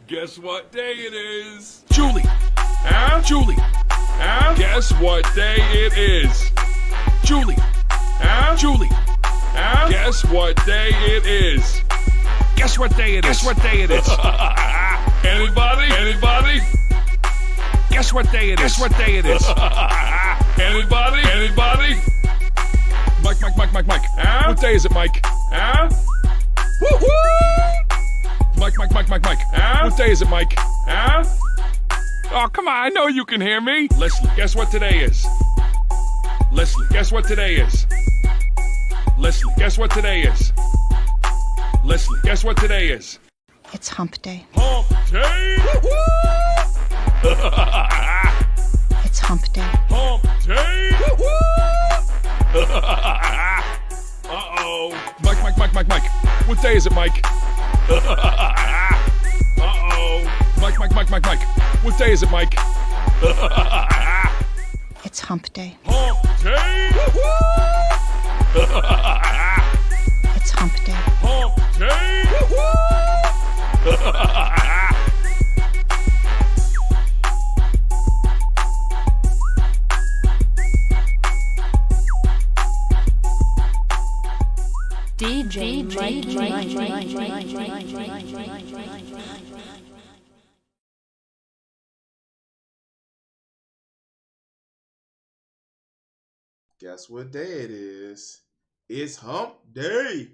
Guess what day it is? Julie. Huh? Julie. Huh? Guess what day it is? Julie. Huh? Julie. Huh? Guess what day it is? Guess what day it is? Guess what day it is? Anybody? Anybody? Guess what day it is? Guess what day it is? Anybody? Anybody? Mike. Huh? What day is it, Mike? Huh? Woo-hoo! Mike. Huh? What day is it, Mike? Huh? Oh, come on, I know you can hear me. Leslie, guess what today is? Leslie, guess what today is? Leslie, guess what today is? Leslie, guess what today is? It's hump day. Hump day! It's hump day. Hump day! Uh-oh. Mike. What day is it, Mike? Uh-oh. Mike. What day is it, Mike? It's hump day. Hump day! It's hump day. Hump day! DJ Guess what day it is? It's hump day.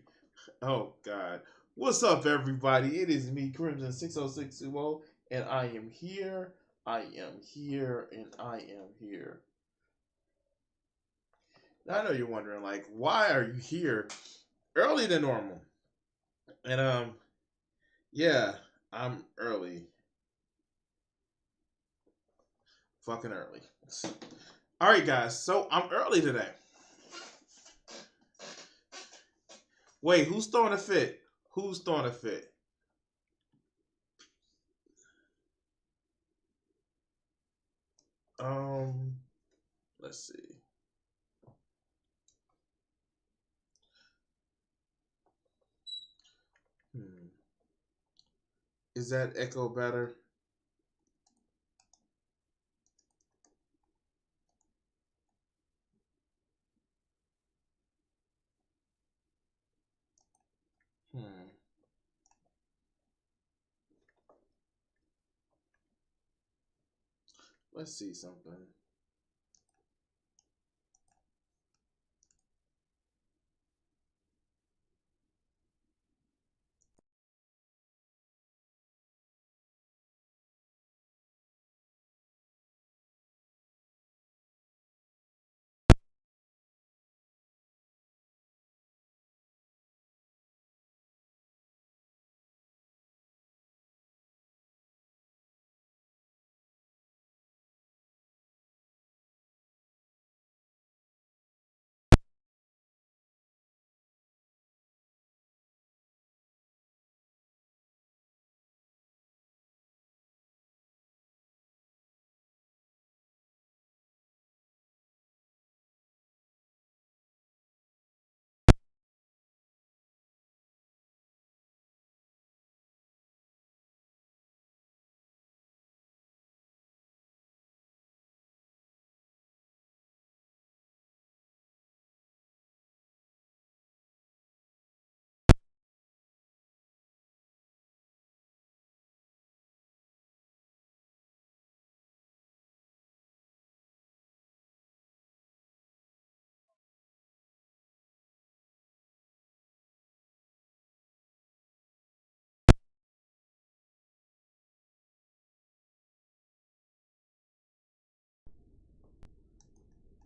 Oh, God. What's up, everybody? It is me, Crimson 60620, and I am here. I am here. Now, I know you're wondering, like, why are you here early than normal? And, yeah, I'm early. Fucking early. All right, guys, so I'm early today. Wait, who's throwing a fit? Who's throwing a fit? Let's see. Is that echo better? Let's see something.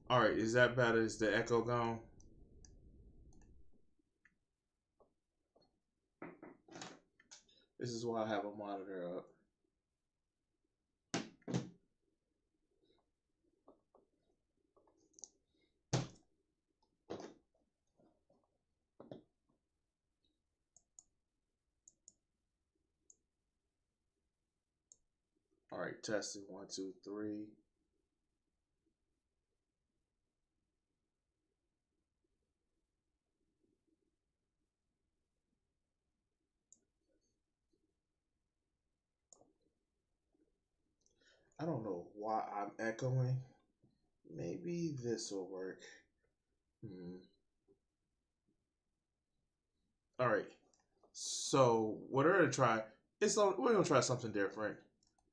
All right, is that better? Is the echo gone? This is why I have a monitor up. All right, testing 1, 2, 3. I don't know why I'm echoing. Maybe this will work. Hmm. All right. So what we're gonna try we're gonna try something different.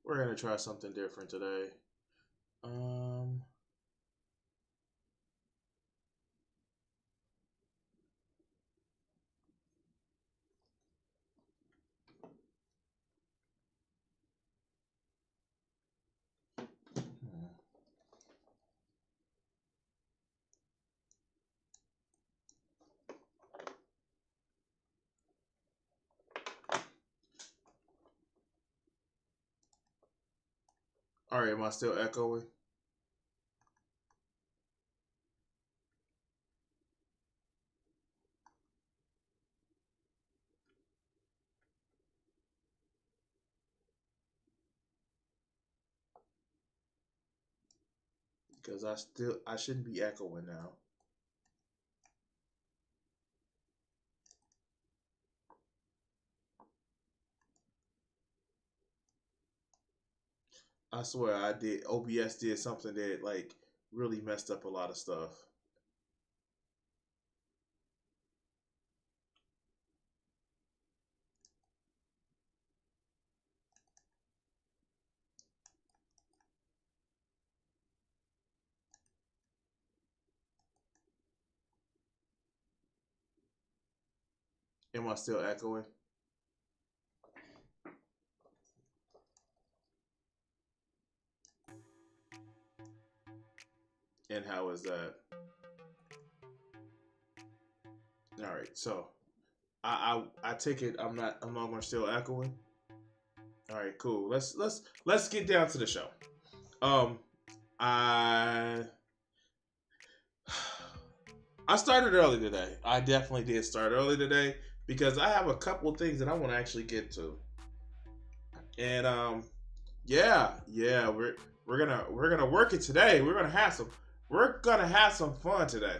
We're gonna try something different today. Um. hmm. All right. Am I still echoing? Because I shouldn't be echoing now. I swear I did. OBS did something that like really messed up a lot of stuff. Am I still echoing? And how is that? All right. So I take it I'm not gonna still echoing. All right. Cool. Let's get down to the show. Um. I I started early today. I definitely did start early today because I have a couple of things that I want to actually get to. And yeah, we're gonna work it today. We're gonna have some fun today.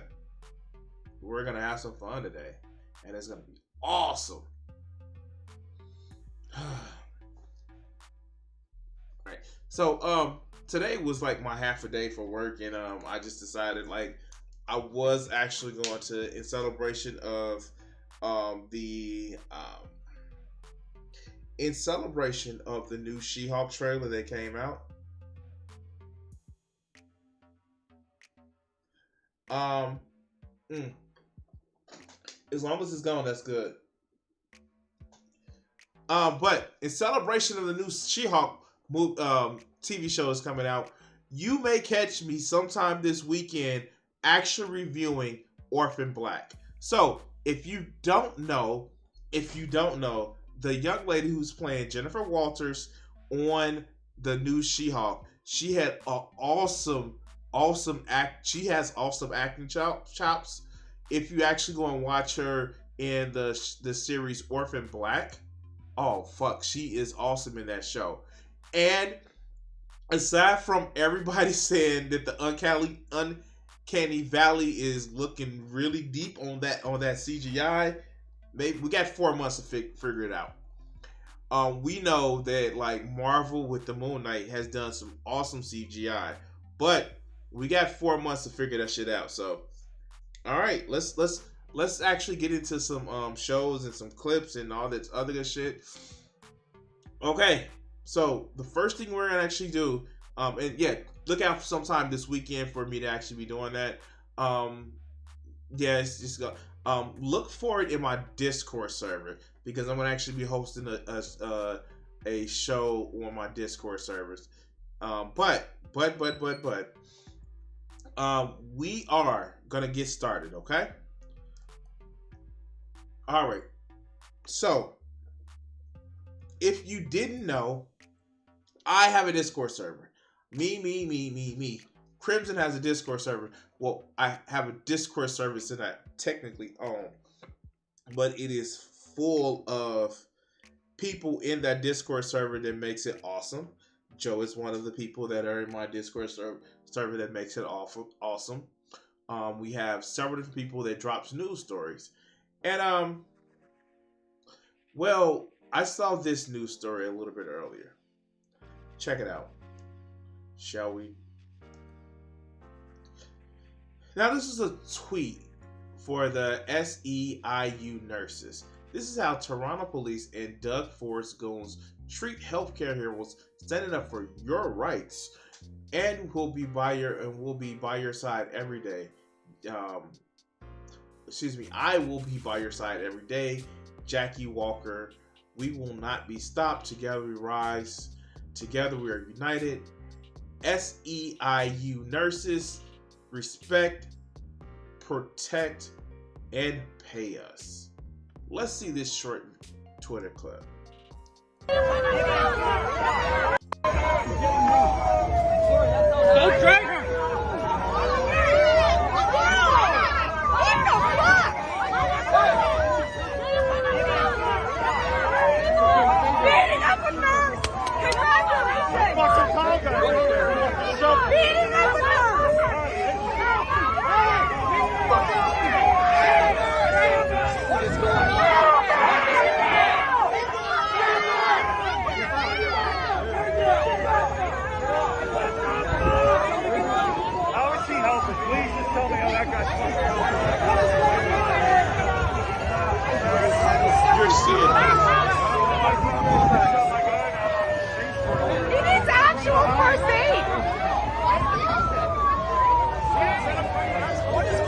We're gonna have some fun today, and it's gonna be awesome. Right. So today was like my half a day for work, and I just decided like I was actually going to in celebration of the in celebration of the new She-Hulk trailer that came out. Um, mm, as long as it's gone, that's good. But in celebration of the new She-Hulk TV show is coming out, you may catch me sometime this weekend actually reviewing Orphan Black. So if you don't know, the young lady who's playing Jennifer Walters on the new She-Hulk, she had an awesome act. She has awesome acting chops. If you actually go and watch her in the series Orphan Black, oh fuck, she is awesome in that show. And aside from everybody saying that the uncanny valley is looking really deep on that CGI, maybe we got 4 months to figure it out. We know that like Marvel with the Moon Knight has done some awesome CGI, but we got 4 months to figure that shit out. So all right, let's actually get into some shows and some clips and all that other good shit. Okay, so the first thing we're gonna actually do, and yeah, look out for sometime this weekend for me to actually be doing that. Um, yeah, it's just go. Look for it in my Discord server because I'm gonna actually be hosting a show on my Discord servers. But we are gonna get started. Okay. All right. So if you didn't know, I have a Discord server. Me. Crimson has a Discord server. Well, I have a Discord service that I technically own, but it is full of people in that Discord server that makes it awesome. Joe is one of the people that are in my Discord server that makes it awesome. We have several different people that drops news stories, and well, I saw this news story a little bit earlier. Check it out. shall we? Now, this is a tweet for the SEIU nurses. This is how Toronto police and Doug Ford's goons treat healthcare heroes standing up for your rights, and will be by your side every day. I will be by your side every day. Jackie Walker. We will not be stopped. Together we rise. Together we are united. SEIU nurses, respect, protect, and pay us. Let's see this short Twitter clip. He needs actual first aid.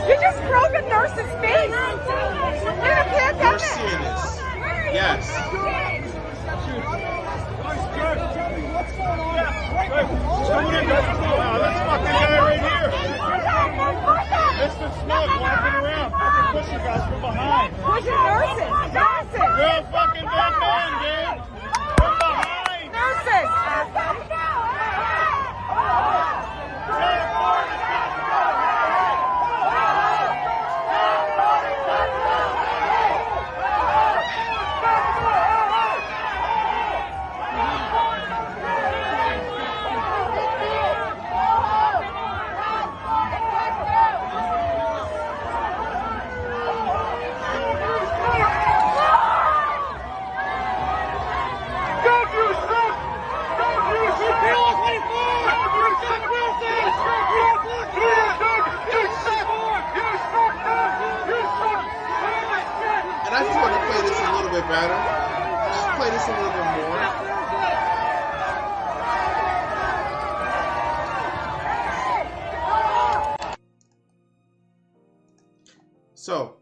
You just broke a nurse's face. You're a pandemic. You're seeing this. Yes. This fucking guy right here. Mr. Smoke walking around, fucking pushing guys from behind. Pushing nurses. You're a fucking bad man, dude. From behind. Nurses. And I just want to play this a little bit better. Just play this a little bit more. So,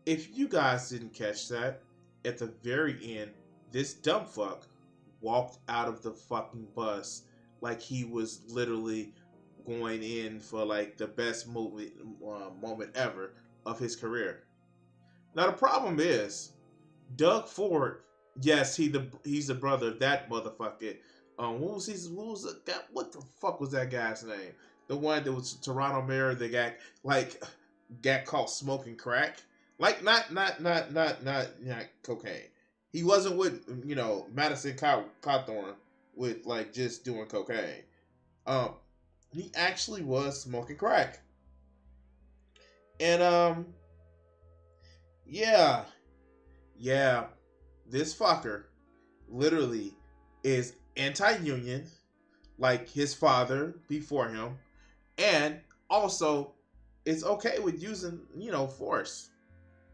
if you guys didn't catch that, at the very end, this dumb fuck walked out of the fucking bus like he was literally going in for like the best moment ever of his career. Now the problem is, Doug Ford, yes, he's the brother of that motherfucker. What the fuck was that guy's name? The one that was Toronto mayor that got caught smoking crack. Like not cocaine. He wasn't with Madison Cawthorn with like just doing cocaine. He actually was smoking crack. And yeah, this fucker literally is anti-union, like his father before him, and also is okay with using, force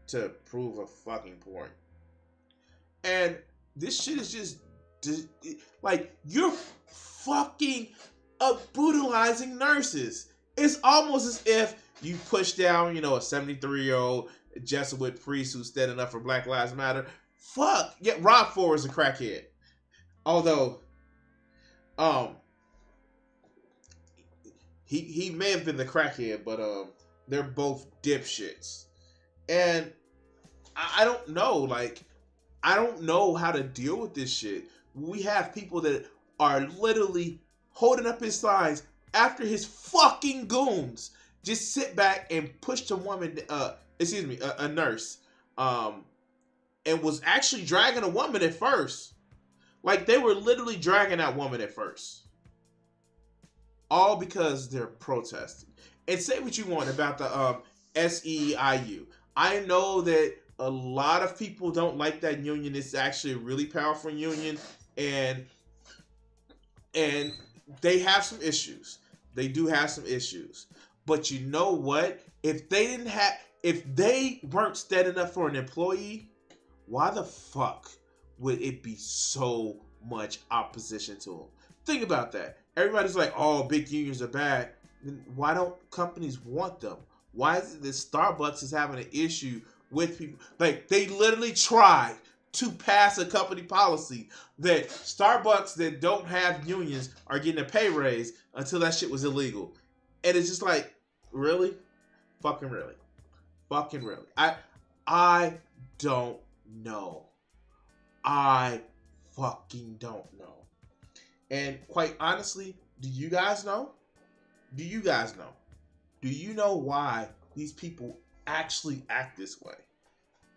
to prove a fucking point. And this shit is just like, you're fucking brutalizing nurses. It's almost as if you push down, a 73-year-old Jesuit priest who's standing up for Black Lives Matter. Fuck. Yeah, Rob Ford is a crackhead. Although, he may have been the crackhead, but they're both dipshits. And I don't know, I don't know how to deal with this shit. We have people that are literally holding up his signs after his fucking goons just sit back and push a woman, a nurse, and was actually dragging a woman at first. Like, they were literally dragging that woman at first. All because they're protesting. And say what you want about the SEIU. I know that a lot of people don't like that union. It's actually a really powerful union. And they have some issues. They do have some issues. But you know what? If they weren't standing up for an employee, why the fuck would it be so much opposition to them? Think about that. Everybody's like, oh, big unions are bad. Then why don't companies want them? Why is it that Starbucks is having an issue with people? Like, they literally tried to pass a company policy that Starbucks that don't have unions are getting a pay raise until that shit was illegal. And it's just like, really? Fucking really. Fucking really. I don't know. I fucking don't know. And quite honestly, do you guys know? Do you guys know? Do you know why these people actually act this way?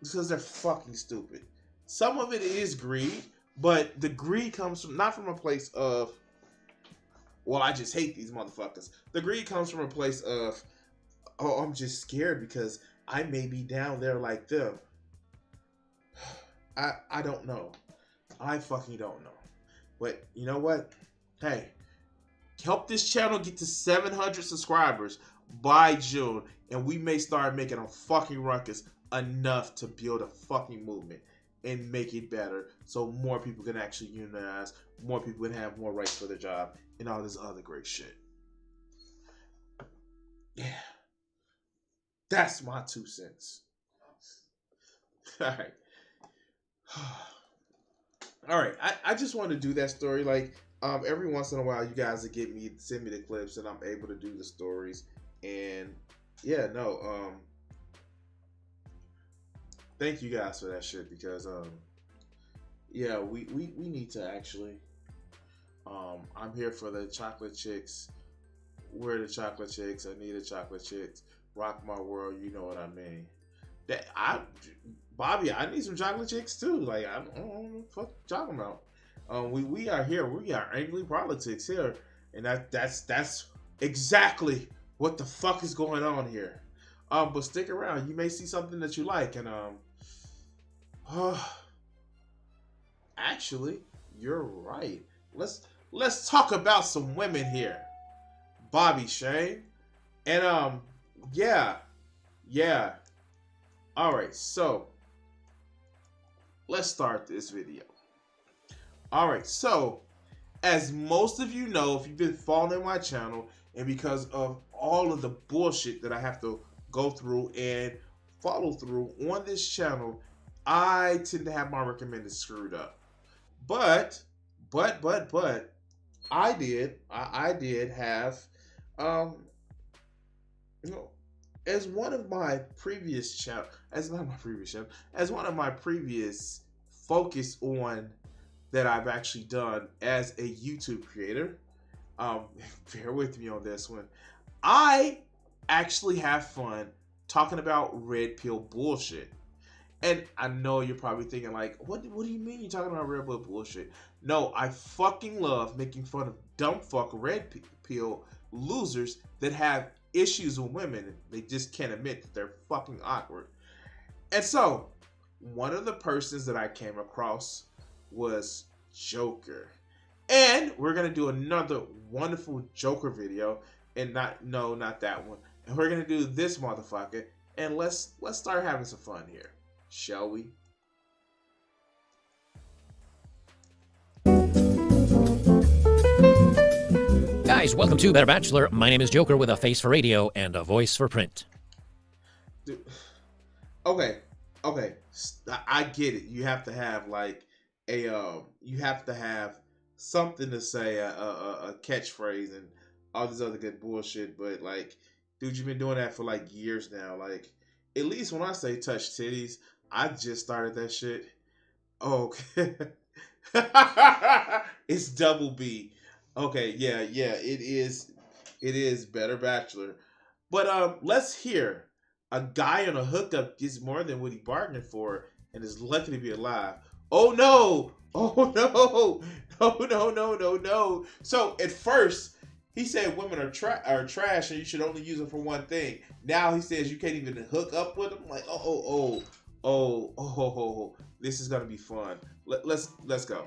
It's because they're fucking stupid. Some of it is greed, but the greed comes from not from a place of, well, I just hate these motherfuckers. The greed comes from a place of, oh, I'm just scared because I may be down there like them. I don't know. I fucking don't know. But you know what? Hey, help this channel get to 700 subscribers by June, and we may start making a fucking ruckus enough to build a fucking movement and make it better so more people can actually unionize, more people can have more rights for their job, and all this other great shit. Yeah. That's my 2 cents. Alright. Alright, I just want to do that story. Like, every once in a while, you guys will send me the clips, and I'm able to do the stories. And yeah, no, thank you guys for that shit, because yeah, we need to actually, I'm here for the chocolate chicks. We're the chocolate chicks. I need a chocolate chicks. Rock my world, you know what I mean. Bobby, I need some chocolate chicks too. Like, I don't know what the fuck you're talking about. We are here. We are angry politics here, and that's exactly what the fuck is going on here. But stick around. You may see something that you like, and actually, you're right. Let's talk about some women here. Bobby Shane, and yeah. All right, so let's start this video. All right, so as most of you know, if you've been following my channel, and because of all of the bullshit that I have to go through and follow through on this channel, I tend to have my recommended screwed up. But I did have, you know, as one of my previous channel, as one of my previous focus on that I've actually done as a YouTube creator, bear with me on this one. I actually have fun talking about red pill bullshit. And I know you're probably thinking like, what do you mean you're talking about red pill bullshit? No, I fucking love making fun of dumb fuck red pill losers that have issues with women. They just can't admit that they're fucking awkward. And so, one of the persons that I came across was Joker. And we're going to do another wonderful Joker video. And not that one. And we're going to do this motherfucker. And let's start having some fun here. Shall we? Guys, welcome to Better Bachelor. My name is Joker with a face for radio and a voice for print. Dude. Okay. I get it. You have to have like you have to have something to say, a catchphrase and all this other good bullshit. But like, dude, you've been doing that for like years now. Like, at least when I say touch titties, I just started that shit. Oh, okay. It's double B. Okay, yeah, it is Better Bachelor. But let's hear a guy on a hookup gets more than what he bargained for and is lucky to be alive. Oh no! No. So at first he said women are trash and you should only use them for one thing. Now he says you can't even hook up with them. Like oh, this is gonna be fun. Let's go.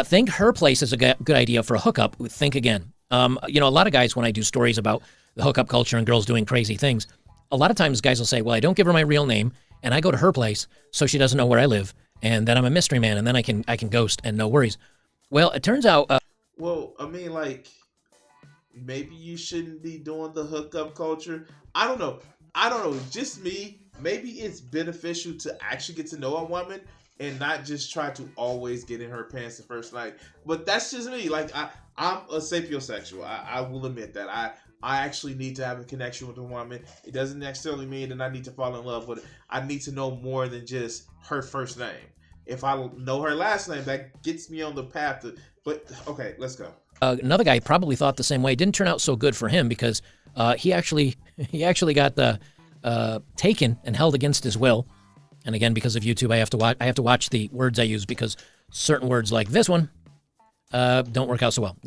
Think her place is a good idea for a hookup. Think again. A lot of guys, when I do stories about the hookup culture and girls doing crazy things, a lot of times guys will say, well, I don't give her my real name, and I go to her place so she doesn't know where I live, and then I'm a mystery man, and then I can ghost and no worries. Well, it turns out... Well, I mean, like, maybe you shouldn't be doing the hookup culture. I don't know. Just me. Maybe it's beneficial to actually get to know a woman and not just try to always get in her pants the first night. But that's just me. Like, I'm a sapiosexual. I will admit that. I actually need to have a connection with a woman. It doesn't necessarily mean that I need to fall in love with her. I need to know more than just her first name. If I know her last name, that gets me on the path to... But, okay, let's go. Another guy probably thought the same way. It didn't turn out so good for him because he actually got taken and held against his will. And again, because of YouTube, I have to watch the words I use because certain words like this one don't work out so well.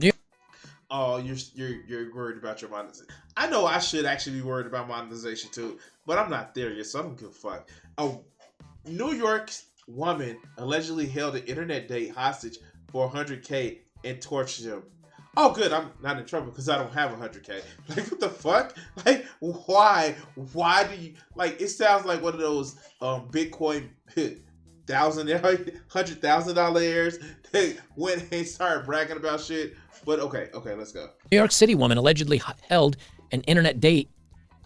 Oh, you're worried about your monetization. I know I should actually be worried about monetization too, but I'm not there yet, so I don't give a fuck. A New York woman allegedly held an internet date hostage for $100K and tortured him. Oh, good, I'm not in trouble because I don't have $100K. Like, what the fuck? Like, why? Why do you... Like, it sounds like one of those Bitcoin $100,000 heirs that went and started bragging about shit. But okay, let's go. New York City woman allegedly held an internet date,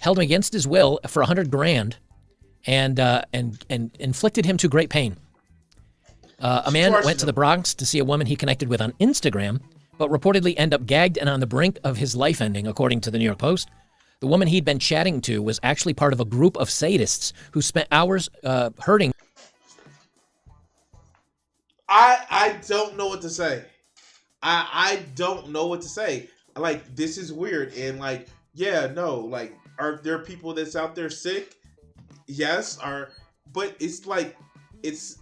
held him against his will for $100,000, and inflicted him to great pain. A man went to the Bronx to see a woman he connected with on Instagram, but reportedly ended up gagged and on the brink of his life ending, according to the New York Post. The woman he'd been chatting to was actually part of a group of sadists who spent hours hurting. I don't know what to say. I don't know what to say. Like, this is weird. And like, yeah, no, like, are there people that's out there sick? Yes. But it's like, it's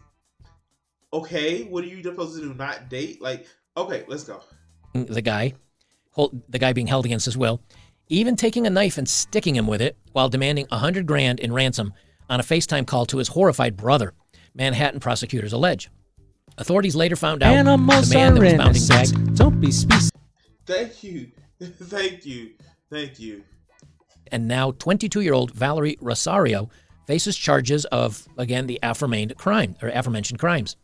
okay. What are you supposed to do? Not date? Like, okay, let's go. The guy being held against his will, even taking a knife and sticking him with it while demanding $100,000 in ransom on a FaceTime call to his horrified brother, Manhattan prosecutors allege. Authorities later found out Animals the man that was are bound and innocent. gagged. Don't be species. Thank you. Thank you. And now 22-year-old Valerie Rosario faces charges of, again, the aforementioned crimes,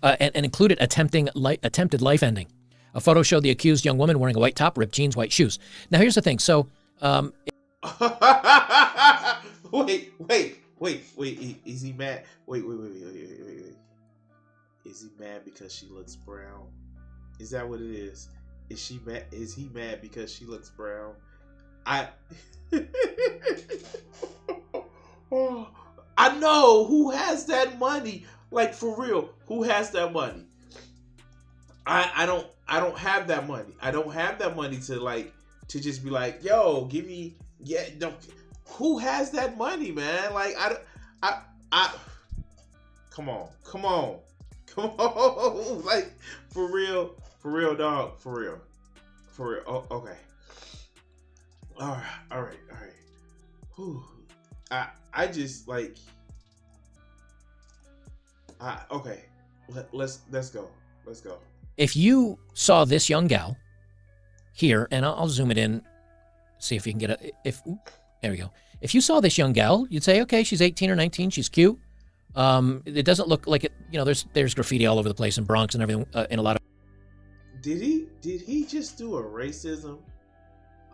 and included attempted life ending. A photo showed the accused young woman wearing a white top, ripped jeans, white shoes. Now, here's the thing. So, wait. Is he mad? Wait. Is he mad because she looks brown? Is that what it is? Is she mad? Is he mad because she looks brown? I know who has that money. Like, for real, who has that money? I don't have that money. I don't have that money to just be like, yo, give me, who has that money, man? Like, I come on. Like, for real, dog, for real. Oh, okay. All right. Whew. I just like, okay. Let's go. if you saw this young gal here, and I'll zoom it in, see if you can get there we go. If you saw this young gal, you'd say, okay, she's 18 or 19, she's cute. It doesn't look like it, there's graffiti all over the place in Bronx and everything, in a lot of... Did he just do a racism?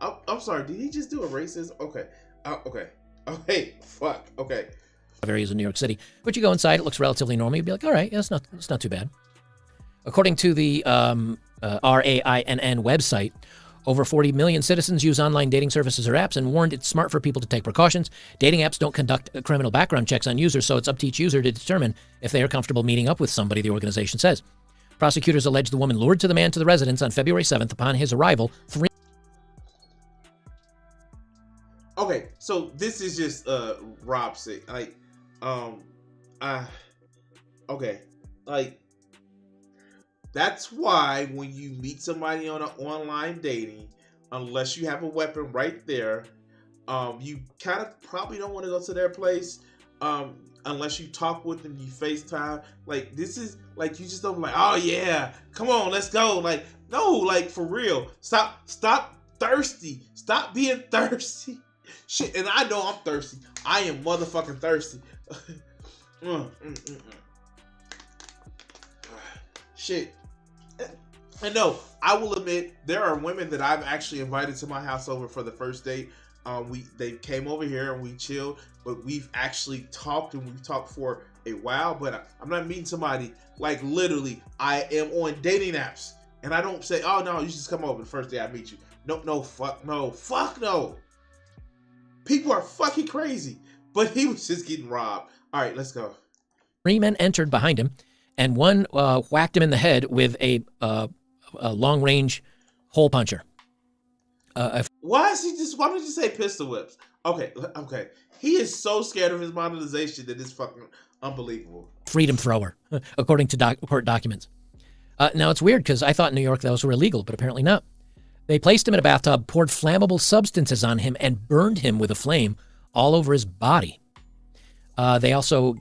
I'm sorry, did he just do a racism? Okay. Okay. Fuck. Okay. Areas in New York City. But you go inside, it looks relatively normal. You'd be like, all right, yeah, it's not too bad. According to the RAINN website, over 40 million citizens use online dating services or apps and warned it's smart for people to take precautions. Dating apps don't conduct criminal background checks on users, so it's up to each user to determine if they are comfortable meeting up with somebody, the organization says. Prosecutors allege the woman lured the man to the residence on February 7th upon his arrival. Okay, so this is just Rob sick. Like, okay, like, that's why when you meet somebody on an online dating, unless you have a weapon right there, you kind of probably don't want to go to their place. Unless you talk with them, you FaceTime. Like, this is like, you just don't like, oh yeah, come on, let's go. Like, no, like, for real. Stop thirsty. Stop being thirsty. Shit, and I know I'm thirsty. I am motherfucking thirsty. Shit. And no, I will admit, there are women that I've actually invited to my house over for the first date. They came over here and we chilled, but we've actually talked, and we've talked for a while. But I'm not meeting somebody, like, literally, I am on dating apps, and I don't say, oh no, you should just come over the first day I meet you. No, fuck no. People are fucking crazy. But he was just getting robbed. All right, let's go. 3 men entered behind him, and one whacked him in the head with a long-range hole puncher. Why don't you say pistol whips? Okay. He is so scared of his monetization that it's fucking unbelievable. Freedom thrower, according to court documents. Now, it's weird because I thought in New York those were illegal, but apparently not. They placed him in a bathtub, poured flammable substances on him, and burned him with a flame all over his body. They also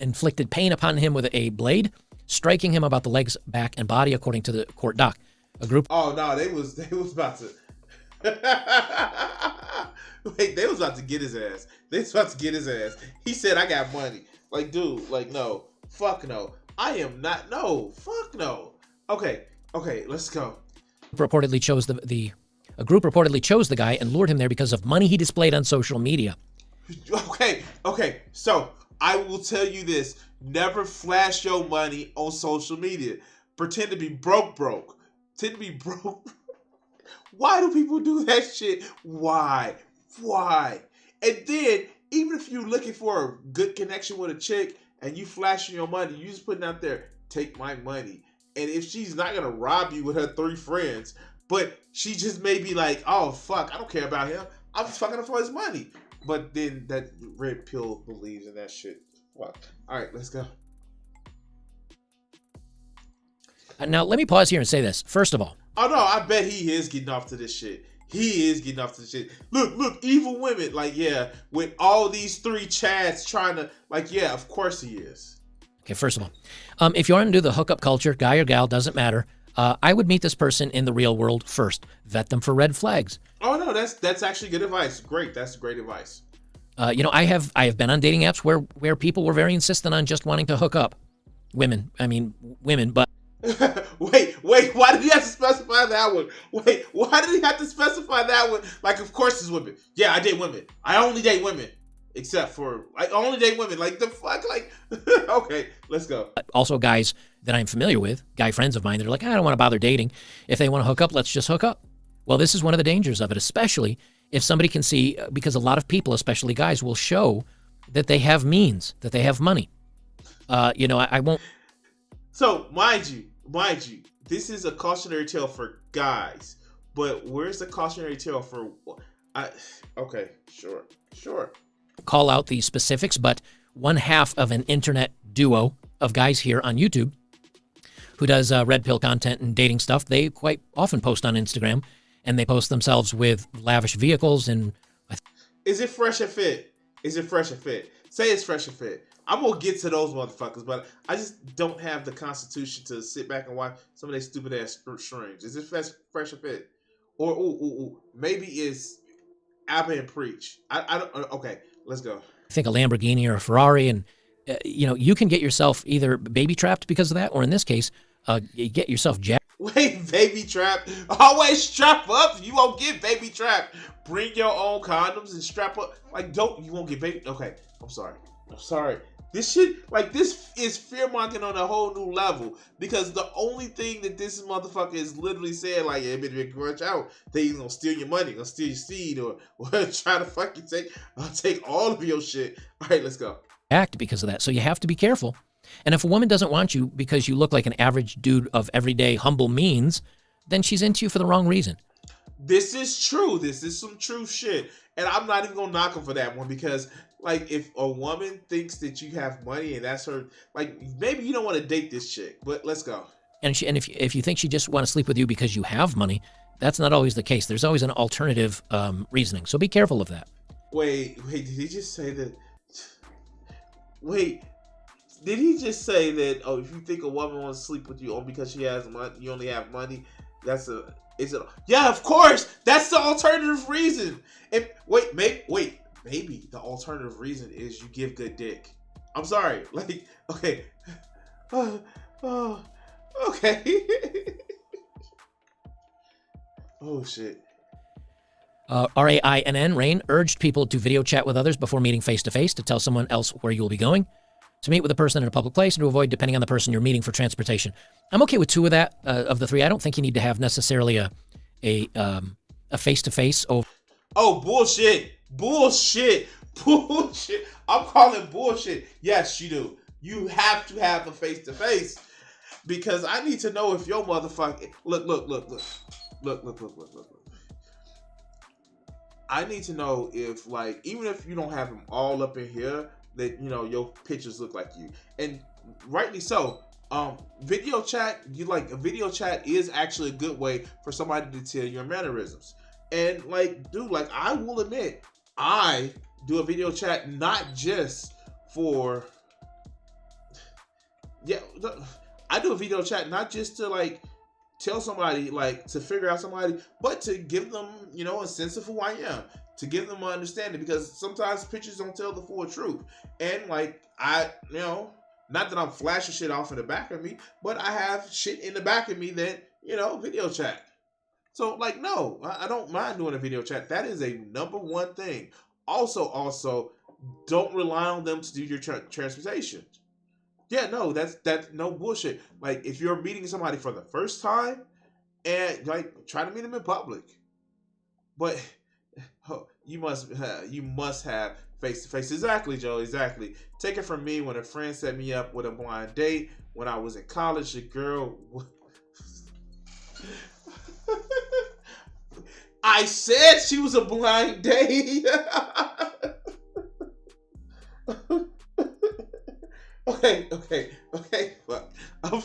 inflicted pain upon him with a blade, striking him about the legs, back, and body, according to the court doc. A group. Oh no, they was about to. Wait, they was about to get his ass. He said, "I got money." Like, dude, like, no, fuck no. I am not. No, fuck no. Okay, let's go. Reportedly chose a group reportedly chose the guy and lured him there because of money he displayed on social media. Okay. So I will tell you this: never flash your money on social media. Pretend to be broke. Pretend to be broke. Why do people do that shit? Why? And then, even if you're looking for a good connection with a chick and you flashing your money, you just putting out there, take my money. And if she's not gonna rob you with her 3 friends, but she just may be like, oh fuck, I don't care about him. I'm just fucking him for his money. But then that red pill believes in that shit. Fuck. All right, let's go. Now, let me pause here and say this. First of all. Oh no, I bet he is getting off to this shit. Look, evil women. Like, yeah, with all these 3 chads trying to, like, yeah, of course he is. Okay, first of all, if you want to do the hookup culture, guy or gal, doesn't matter. I would meet this person in the real world first. Vet them for red flags. Oh no, that's actually good advice. Great, that's great advice. I have been on dating apps where people were very insistent on just wanting to hook up. Women, but. Wait, why did he have to specify that one? Wait, why did he have to specify that one? Like, of course it's women. Yeah, I date women. I only date women. Except for, I only date women. Like, the fuck? Like, okay, let's go. Also, guys that I'm familiar with, guy friends of mine, they're like, I don't want to bother dating. If they want to hook up, let's just hook up. Well, this is one of the dangers of it, especially if somebody can see, because a lot of people, especially guys, will show that they have means, that they have money. I won't. So, mind you, this is a cautionary tale for guys, but where's the cautionary tale for? Okay, sure. Call out the specifics, but one half of an internet duo of guys here on YouTube who does red pill content and dating stuff, they quite often post on Instagram, and they post themselves with lavish vehicles and. Is it fresh and fit? Say it's fresh and fit. I'm gonna get to those motherfuckers, but I just don't have the constitution to sit back and watch some of their stupid ass streams. Is it fresh and fit? Or maybe it's Abba and Preach. I don't. Okay, let's go. I think a Lamborghini or a Ferrari, and you can get yourself either baby trapped because of that, or in this case, you get yourself jacked. Wait, baby trap. Always strap up. You won't get baby trapped. Bring your own condoms and strap up. Like, you won't get baby. Okay, I'm sorry. This shit, like, this is fear-mongering on a whole new level, because the only thing that this motherfucker is literally saying, like, yeah, better watch out. They either gonna steal your money, gonna steal your seed, or try to fucking take all of your shit. All right, let's go. Act because of that. So you have to be careful. And if a woman doesn't want you because you look like an average dude of everyday humble means, then she's into you for the wrong reason. This is true. This is some true shit. And I'm not even gonna knock him for that one, because, like, if a woman thinks that you have money and that's her, like, maybe you don't want to date this chick, but let's go. And if you think she just want to sleep with you because you have money, that's not always the case. There's always an alternative reasoning. So be careful of that. Wait, did he just say that? Wait, did he just say that? Oh, if you think a woman wants to sleep with you only because she has money, you only have money. Is it? Yeah, of course. That's the alternative reason. Maybe the alternative reason is you give good dick. I'm sorry. Like, okay, okay. Oh shit. RAINN, Rain, urged people to video chat with others before meeting face-to-face to tell someone else where you will be going, to meet with a person in a public place, and to avoid depending on the person you're meeting for transportation. I'm okay with two of that, of the three. I don't think you need to have necessarily a face-to-face. Oh, bullshit. Bullshit. Bullshit. I'm calling bullshit. Yes, you do. You have to have a face-to-face because I need to know if your motherfucker... Look. I need to know if, like, even if you don't have them all up in here, that, you know, your pictures look like you. And rightly so. Video chat, a video chat is actually a good way for somebody to tell your mannerisms. And, like, dude, like, I will admit, I do a video chat not just for... Yeah, I do a video chat not just to, like, tell somebody, like, to figure out somebody, but to give them, you know, a sense of who I am, to give them an understanding, because sometimes pictures don't tell the full truth. And, like, you know, not that I'm flashing shit off in the back of me, but I have shit in the back of me that, you know, video chat. So, like, no, I don't mind doing a video chat. That is a number one thing. Also, don't rely on them to do your transportation. Yeah, no, that's no bullshit. Like, if you're meeting somebody for the first time, and, like, try to meet them in public. But you must have face-to-face. Exactly, Joe, exactly. Take it from me, when a friend set me up with a blind date when I was in college, a girl... I said she was a blind date. Okay. Fuck. I'm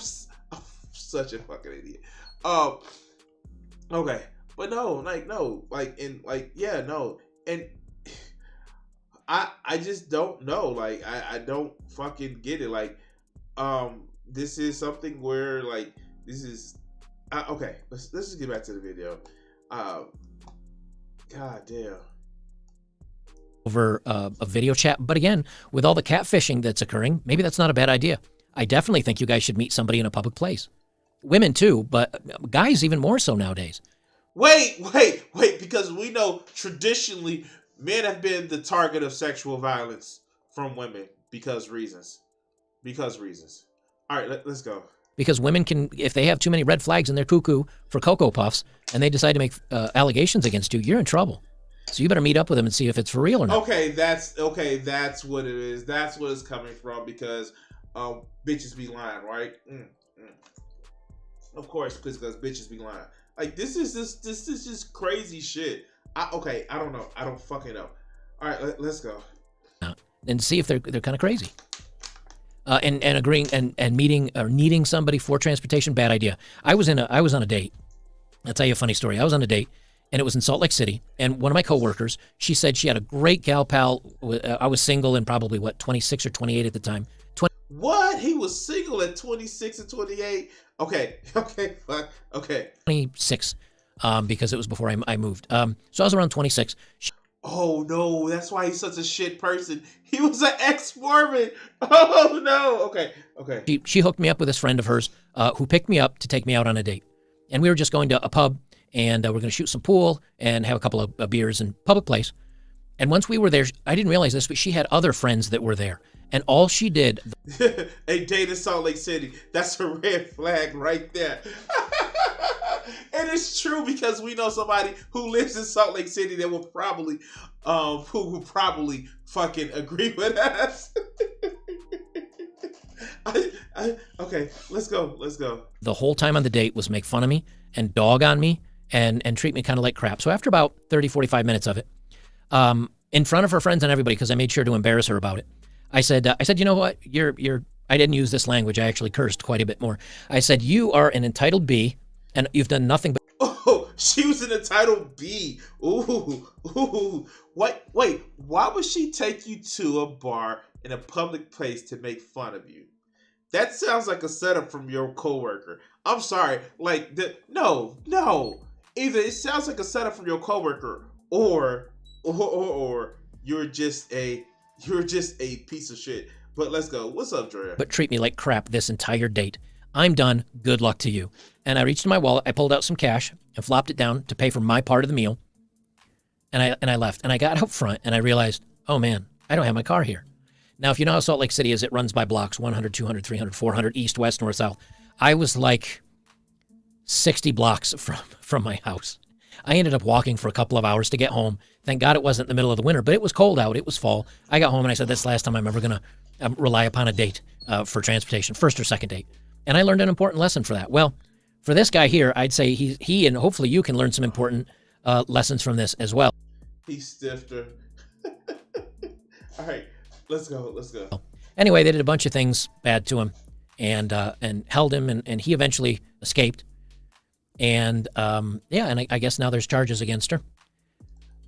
such a fucking idiot. Okay, but no, and I just don't know. Like, I don't fucking get it. Like, this is something where, like, this is okay. Let's just get back to the video. God damn. Over a video chat. But again, with all the catfishing that's occurring, maybe that's not a bad idea. I definitely think you guys should meet somebody in a public place. Women too, but guys even more so nowadays. Wait, because we know traditionally men have been the target of sexual violence from women because reasons. All right, let's go. Because women can, if they have too many red flags in their cuckoo for Cocoa Puffs and they decide to make allegations against you, you're in trouble. So you better meet up with them and see if it's for real or not. Okay, that's what it is. That's what it's coming from, because bitches be lying, right? Of course, because bitches be lying. Like, this is just crazy shit. I don't know. I don't fucking know. All right, let's go. And see if they're kind of crazy. And agreeing and meeting or needing somebody for transportation, bad idea. I was on a date. I'll tell you a funny story. I was on a date, and it was in Salt Lake City. And one of my coworkers, she said she had a great gal pal. I was single and probably 26 or 28 at the time. What? He was single at 26 and 28? Okay, fuck. Okay. 26, because it was before I moved. So I was around 26. Oh no, that's why he's such a shit person. He was an ex-Mormon. Oh no. Okay. She hooked me up with this friend of hers who picked me up to take me out on a date. And we were just going to a pub, and we're going to shoot some pool and have a couple of beers in public place. And once we were there, I didn't realize this, but she had other friends that were there. And all she did... A date in Salt Lake City. That's a red flag right there. And it's true, because we know somebody who lives in Salt Lake City that will probably, who will probably fucking agree with us. Okay, let's go. The whole time on the date was make fun of me and dog on me and treat me kind of like crap. So after about 30, 45 minutes of it, in front of her friends and everybody, because I made sure to embarrass her about it, I said, you know what? I didn't use this language. I actually cursed quite a bit more. I said, you are an entitled B, and you've done nothing but... Oh, she was an entitled B. Ooh. What? Wait, why would she take you to a bar in a public place to make fun of you. That sounds like a setup from your coworker. I'm sorry, like no. Either it sounds like a setup from your coworker, or you're just a piece of shit. But let's go. What's up, Drea? But treat me like crap this entire date. I'm done. Good luck to you. And I reached in my wallet, I pulled out some cash and flopped it down to pay for my part of the meal. And I left. And I got out front and I realized, oh man, I don't have my car here. Now, if you know how Salt Lake City is, it runs by blocks, 100, 200, 300, 400, east, west, north, south. I was like 60 blocks from my house. I ended up walking for a couple of hours to get home. Thank God it wasn't in the middle of the winter, but it was cold out. It was fall. I got home and I said, that's the last time I'm ever going to rely upon a date for transportation, first or second date. And I learned an important lesson for that. Well, for this guy here, I'd say he and hopefully you can learn some important lessons from this as well. He stiffed her. All right, let's go. Anyway, they did a bunch of things bad to him and held him, and he eventually escaped. And I guess now there's charges against her.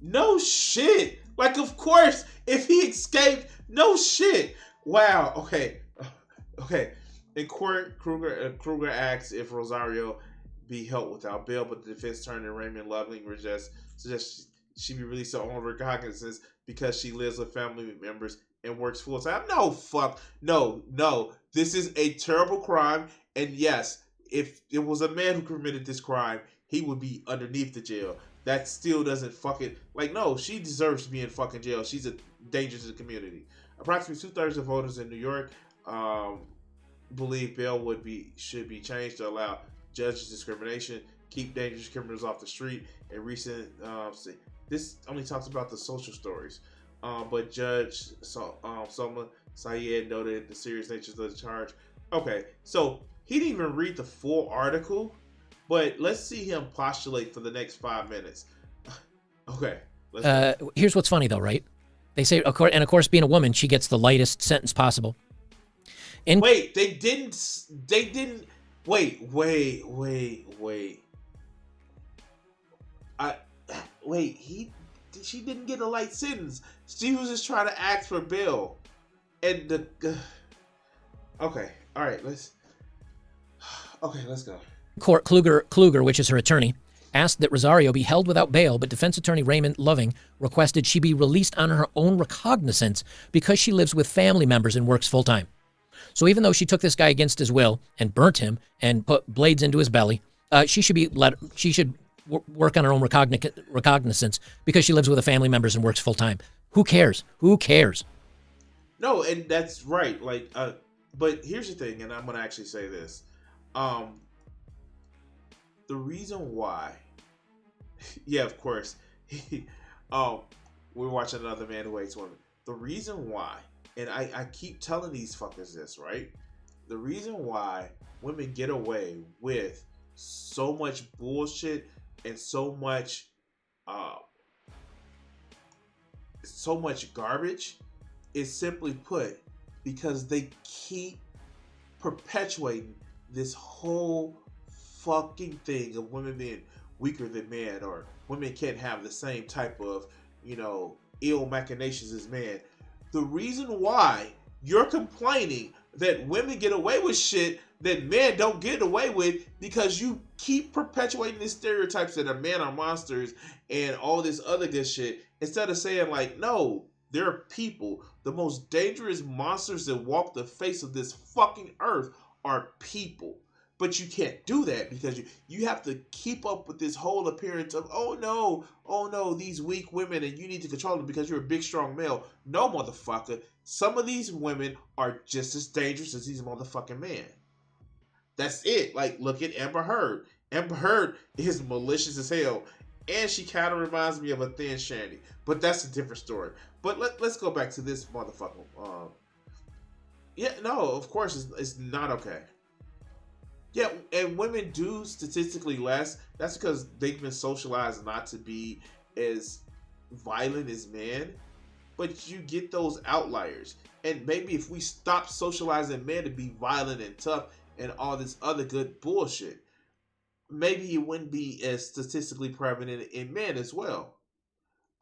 No shit. Like, of course, if he escaped, no shit. Wow. Okay. In court, Kruger asks if Rosario be held without bail, but the defense attorney Raymond Loving suggests she be released on her recognizance because she lives with family members and works full time. No. This is a terrible crime, and yes, if it was a man who committed this crime, he would be underneath the jail. That still doesn't no, she deserves to be in fucking jail. She's a danger to the community. Approximately 2/3 of voters in New York believe bail should be changed to allow judges discrimination, keep dangerous criminals off the street. And recent, this only talks about the social stories, but Judge Soma Syed noted the serious nature of the charge. Okay, so he didn't even read the full article, but let's see him postulate for the next 5 minutes. Okay. Here's what's funny though, right? They say, and of course, being a woman, she gets the lightest sentence possible. Wait, they didn't. Wait. She didn't get a light sentence. She was just trying to ask for bail, and okay, all right, let's go. Court Kluger, which is her attorney, asked that Rosario be held without bail, but defense attorney Raymond Loving requested she be released on her own recognizance because she lives with family members and works full time. So even though she took this guy against his will and burnt him and put blades into his belly, she should work on her own recognizance because she lives with the family members and works full time. Who cares? No, and that's right. But here's the thing, and I'm gonna actually say this. The reason why, yeah, of course, we're watching Another Man Who Hates Women. The reason why, and I keep telling these fuckers this, right? The reason why women get away with so much bullshit and so much garbage is simply put because they keep perpetuating this whole fucking thing of women being weaker than men, or women can't have the same type of, ill machinations as men. The reason why you're complaining that women get away with shit that men don't get away with because you keep perpetuating these stereotypes that a men are monsters and all this other good shit, instead of saying no, they're people. The most dangerous monsters that walk the face of this fucking earth are people. But you can't do that because you have to keep up with this whole appearance of, oh no, these weak women and you need to control them because you're a big, strong male. No, motherfucker. Some of these women are just as dangerous as these motherfucking men. That's it. Look at Amber Heard. Amber Heard is malicious as hell. And she kind of reminds me of a thin Shandy. But that's a different story. But let's go back to this motherfucker. Of course it's not okay. Yeah, and women do statistically less. That's because they've been socialized not to be as violent as men. But you get those outliers. And maybe if we stop socializing men to be violent and tough and all this other good bullshit, maybe it wouldn't be as statistically prevalent in men as well.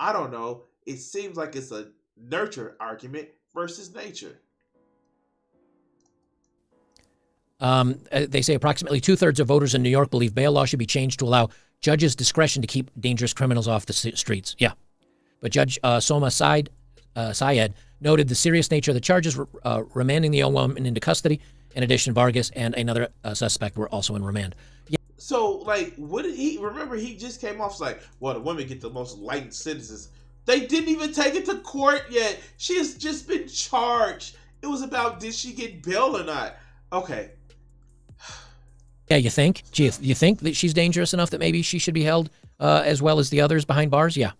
I don't know. It seems like it's a nurture argument versus nature. They say approximately 2/3 of voters in New York believe bail law should be changed to allow judges discretion to keep dangerous criminals off the streets. Yeah. But Judge Soma Syed noted the serious nature of the charges, remanding the young woman into custody. In addition, Vargas and another suspect were also in remand. Yeah. So, like, what did he... Remember, he just came off like, well, the women get the most lightened sentences. They didn't even take it to court yet. She has just been charged. It was about, did she get bail or not? Okay. Yeah, you think? Gee, you think that she's dangerous enough that maybe she should be held as well as the others behind bars? Yeah.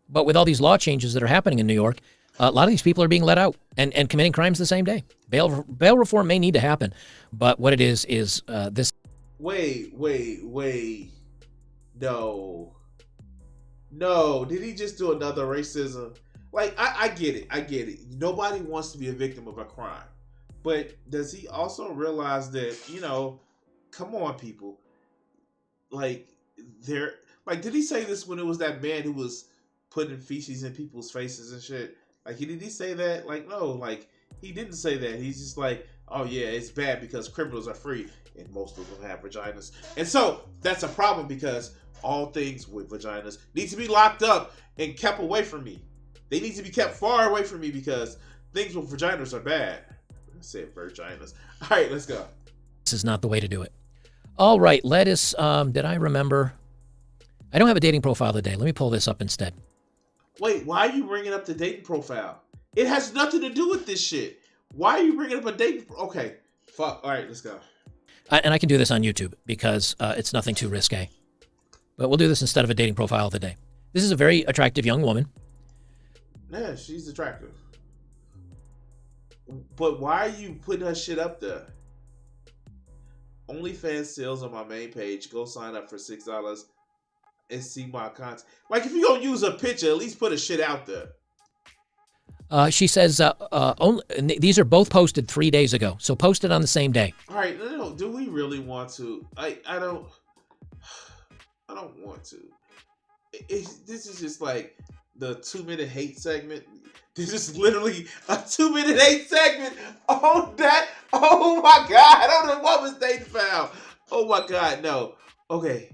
But with all these law changes that are happening in New York, a lot of these people are being let out and committing crimes the same day. Bail reform may need to happen, but what it is this. Wait. No. Did he just do another racism? Like, I get it. Nobody wants to be a victim of a crime. But does he also realize that, come on, people. Like, did he say this when it was that man who was putting feces in people's faces and shit? Like, did he say that? Like, no, like, he didn't say that. He's just like, oh yeah, it's bad because criminals are free and most of them have vaginas. And so that's a problem because all things with vaginas need to be locked up and kept away from me. They need to be kept far away from me because things with vaginas are bad. I said vaginas. All right, let's go. This is not the way to do it. All right, let us, did I remember? I don't have a dating profile of the day. Let me pull this up instead. Wait, why are you bringing up the dating profile? It has nothing to do with this shit. Why are you bringing up a dating? Okay, fuck. All right, let's go. And I can do this on YouTube because it's nothing too risque. But we'll do this instead of a dating profile of the day. This is a very attractive young woman. Yeah, she's attractive. But why are you putting her shit up there? OnlyFans sales on my main page. Go sign up for $6 and see my content. Like, if you're going to use a picture, at least put a shit out there. She says these are both posted 3 days ago. So posted on the same day. All right, do we really want to? I don't want to. This is just like the 2-minute hate segment. This is literally a 2-minute hate segment on that. Oh my God. I don't know what was dating foul. Oh my God. No. Okay.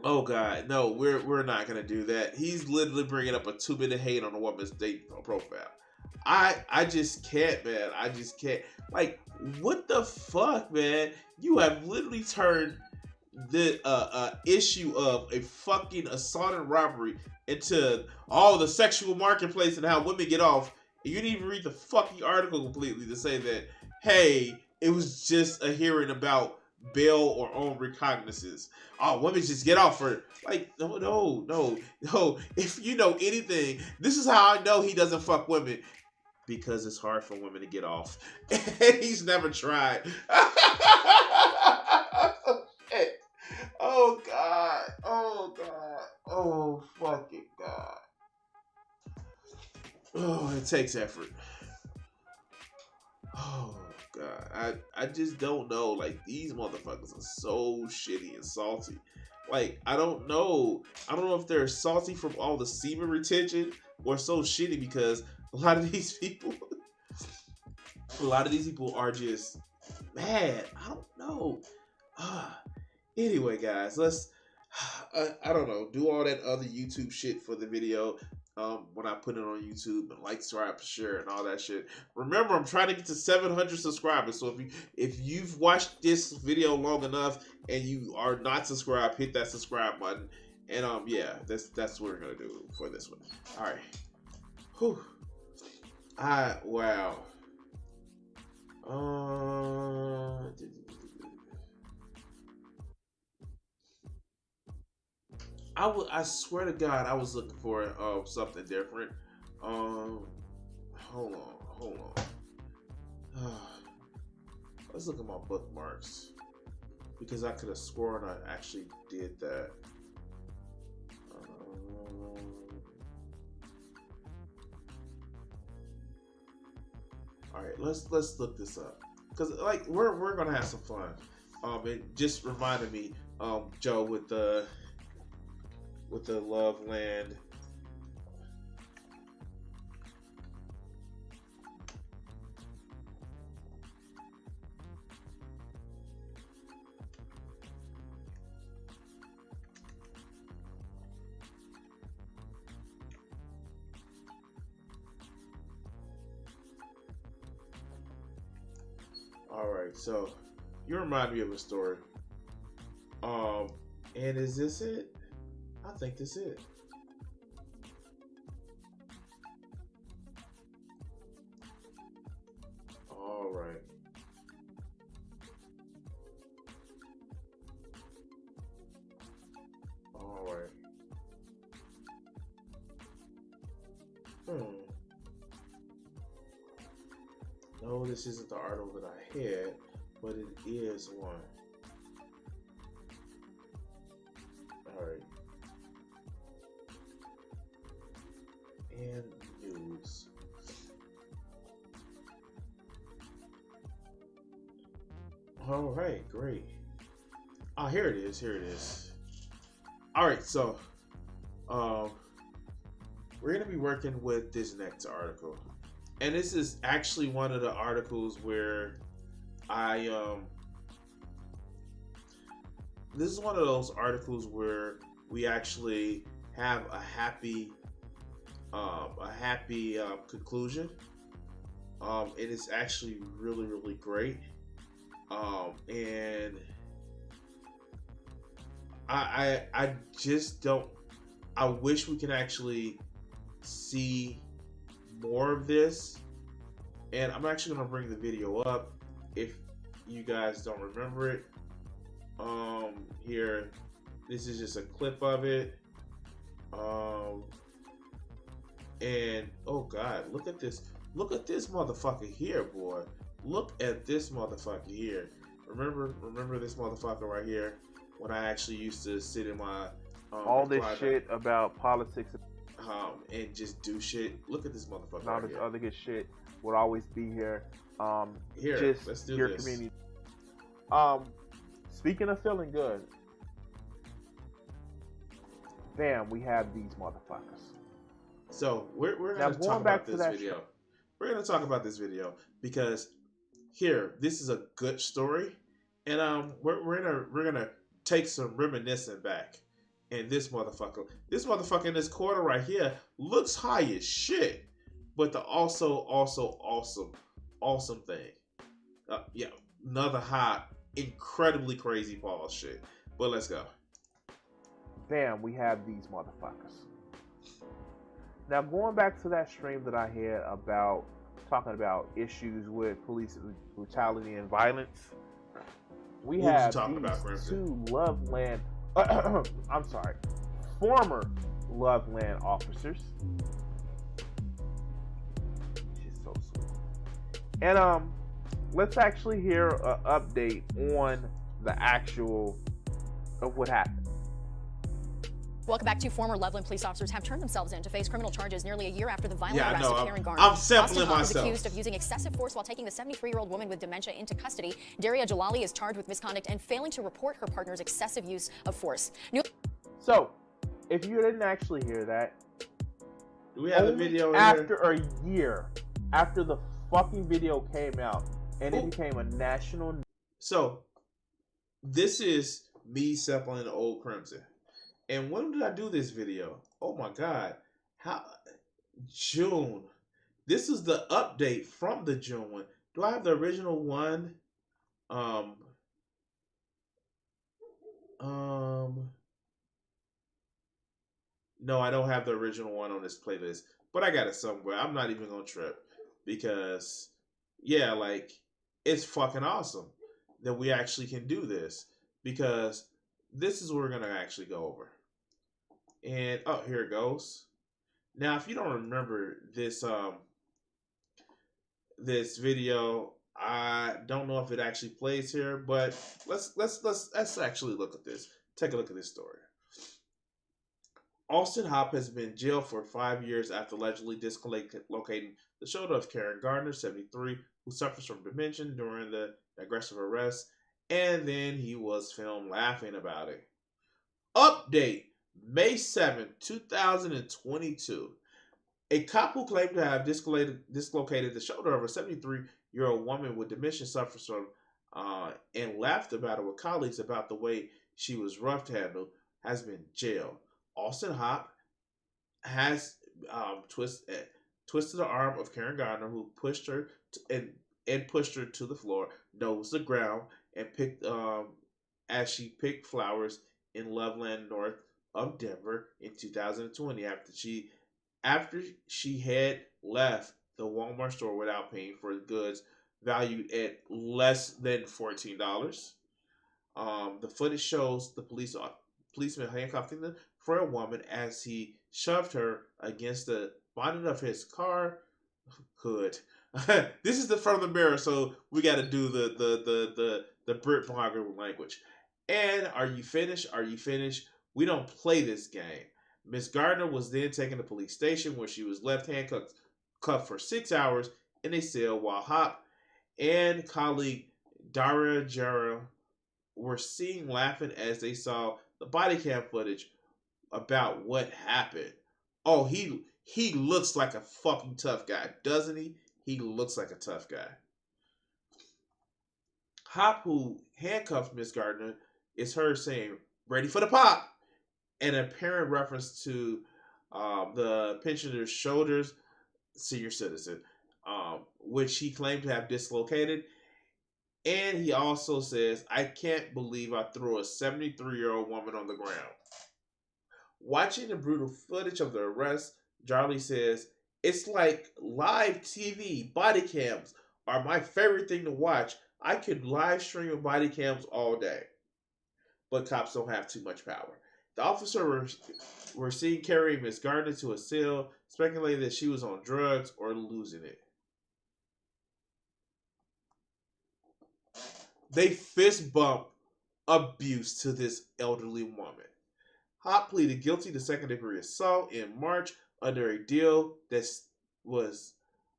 Oh God. No, we're not going to do that. He's literally bringing up a 2-minute hate on a woman's dating profile. I just can't, man. I just can't. Like, what the fuck, man? You have literally turned the issue of a fucking assault and robbery into all the sexual marketplace and how women get off. You didn't even read the fucking article completely to say that, hey, it was just a hearing about bail or own recognizance. Oh, women just get off for, like, no. If you know anything, this is how I know he doesn't fuck women. Because it's hard for women to get off. And he's never tried. Oh God. Oh fucking God. Oh, it takes effort. Oh God. I just don't know. Like, these motherfuckers are so shitty and salty. Like, I don't know if they're salty from all the semen retention or so shitty because a lot of these people are just mad. I don't know. Anyway, guys, let's, I don't know, do all that other YouTube shit for the video when I put it on YouTube, and like, subscribe, share, and all that shit. Remember, I'm trying to get to 700 subscribers, so if you've watched this video long enough and you are not subscribed, hit that subscribe button. And yeah, that's what we're gonna do for this one. All right. Whew. Wow. I swear to God, I was looking for something different. Hold on. Let's look at my bookmarks because I could have sworn I actually did that. All right, let's look this up because like we're gonna have some fun. It just reminded me, Joe, with the Love Land. All right, so you remind me of a story. And is this it? I think this is it. All right. All right. No, this isn't the article that I had, but it is one. Alright. And news. Alright, great. Oh, here it is. Here it is. Alright, so we're gonna be working with this next article. And this is actually one of the articles where this is one of those articles where we actually have a happy conclusion. It is actually really, really great. And I just don't. I wish we could actually see more of this. And I'm actually gonna bring the video up if you guys don't remember it. Here, this is just a clip of it. And oh god, look at this motherfucker here, boy. Look at this motherfucker here. Remember this motherfucker right here when I actually used to sit in my all this shit about politics and just do shit. Look at this motherfucker. And all this other good shit would always be here. Here, just let's do your this. community. Speaking of feeling good, damn, we have these motherfuckers. So we're gonna talk about this video. We're gonna talk about this video because here, this is a good story, and we're gonna take some reminiscing back. And this motherfucker in this corner right here looks high as shit, but the also awesome thing, yeah, another hot, incredibly crazy ball shit. But let's go. Damn, we have these motherfuckers. Now, going back to that stream that I had about talking about issues with police brutality and violence, we have these two Loveland, I'm sorry, former Loveland officers. She's so sweet. And let's actually hear an update on the actual of what happened. Welcome back to former Loveland police officers have turned themselves in to face criminal charges nearly a year after the violent arrest of Karen Garner. I'm sampling Austin Hoff myself. is accused of using excessive force while taking the 73-year-old woman with dementia into custody. Daria Jalali is charged with misconduct and failing to report her partner's excessive use of force. So, if you didn't actually hear that, do we have the video after a year after the fucking video came out and it became a national. So, this is me sampling the old Crimson. And when did I do this video? Oh my god. June. This is the update from the June one. Do I have the original one? No, I don't have the original one on this playlist, but I got it somewhere. I'm not even gonna trip because, yeah, like, it's fucking awesome that we actually can do this because this is what we're gonna actually go over. And oh, here it goes. Now, if you don't remember this this video, I don't know if it actually plays here, but let's actually look at this. Take a look at this story. Austin Hopp has been jailed for 5 years after allegedly dislocating the shoulder of Karen Gardner, 73, who suffers from dementia during the aggressive arrest, and then he was filmed laughing about it. Update, May 7, 2022. A cop who claimed to have dislocated the shoulder of a 73-year-old woman with dementia suffers from and laughed about it with colleagues about the way she was rough handled has been jailed. Austin Hopp has twisted the arm of Karen Gardner, who pushed her and and pushed her to the floor, nose to the ground, and picked as she picked flowers in Loveland, north of Denver, in 2020 after she had left the Walmart store without paying for goods valued at less than $14. The footage shows the policeman handcuffing the frail woman as he shoved her against the bonnet of his car hood. This is the front of the mirror, so we got to do the Brit blogger language. And are you finished? Are you finished? We don't play this game. Miss Gardner was then taken to police station where she was left handcuffed for 6 hours in a cell while Hop and colleague Daria Jarrah were seen laughing as they saw the body cam footage about what happened. Oh, he looks like a fucking tough guy, doesn't he? He looks like a tough guy. Hop, who handcuffed Miss Gardner, is heard saying, "Ready for the pop," an apparent reference to the pensioner's shoulders, senior citizen, which he claimed to have dislocated. And he also says, "I can't believe I threw a 73-year-old woman on the ground." Watching the brutal footage of the arrest, Charlie says, "It's like live TV. Body cams are my favorite thing to watch. I could live stream body cams all day." But cops don't have too much power. The officer were seen carrying Miss Gardner to a cell, speculating that she was on drugs or losing it. They fist bump abuse to this elderly woman. Hop pleaded guilty to second-degree assault in March under a deal that was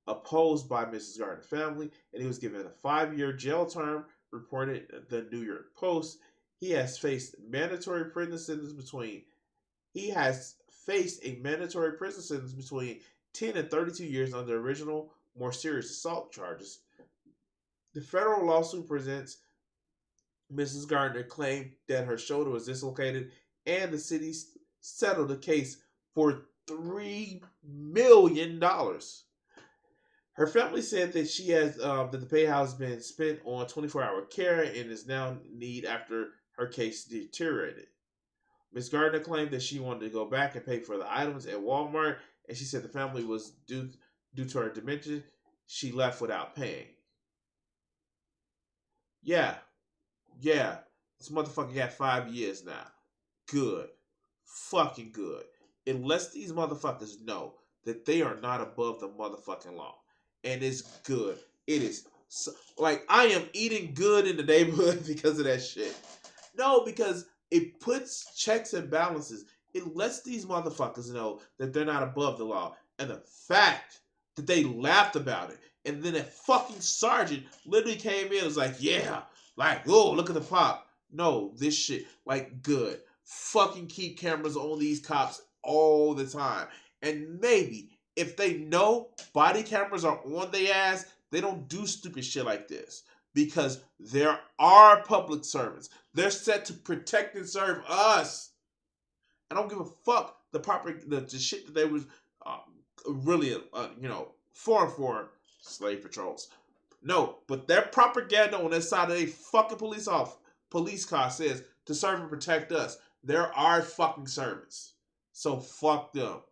opposed by Mrs. Gardner's family, and he was given a 5-year jail term, reported the New York Post. He has faced a mandatory prison sentence between 10 and 32 years under original, more serious assault charges. The federal lawsuit presents Mrs. Gardner claimed that her shoulder was dislocated, and the city settled the case for $3 million. Her family said that she has that the payout has been spent on 24-hour care and is now in need after her case deteriorated. Ms. Gardner claimed that she wanted to go back and pay for the items at Walmart, and she said the family was due to her dementia. She left without paying. Yeah. This motherfucker got 5 years now. Good. Fucking good. It lets these motherfuckers know that they are not above the motherfucking law. And it's good. It is like I am eating good in the neighborhood because of that shit. No, because it puts checks and balances. It lets these motherfuckers know that they're not above the law. And the fact that they laughed about it, and then that fucking sergeant literally came in and was like, yeah, like, oh, look at the pop. No, this shit, like, good. Fucking keep cameras on these cops all the time. And maybe if they know body cameras are on their ass, they don't do stupid shit like this. Because there are public servants. They're set to protect and serve us. I don't give a fuck the shit that they was really, for slave patrols. No, but their propaganda on that side of a fucking police car says to serve and protect us. There are fucking servants. So fuck them.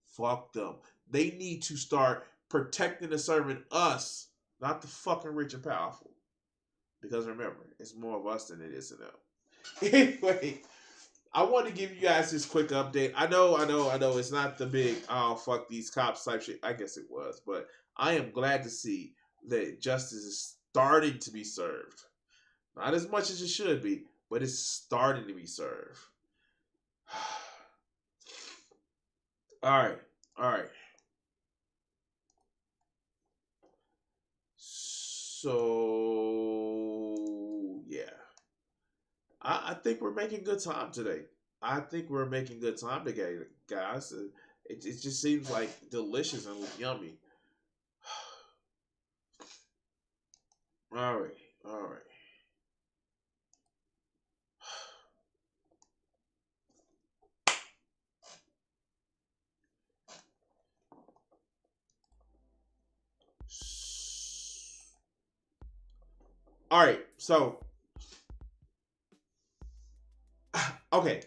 Fuck them. They need to start protecting and serving us, not the fucking rich and powerful. Because remember, it's more of us than it is of them. Anyway, I want to give you guys this quick update. I know. It's not the big, oh, fuck these cops type shit. I guess it was. But I am glad to see that justice is starting to be served. Not as much as it should be, but it's starting to be served. All right. So, yeah. I think we're making good time today. I think we're making good time together, guys. It just seems like delicious and yummy. All right. All right, so okay.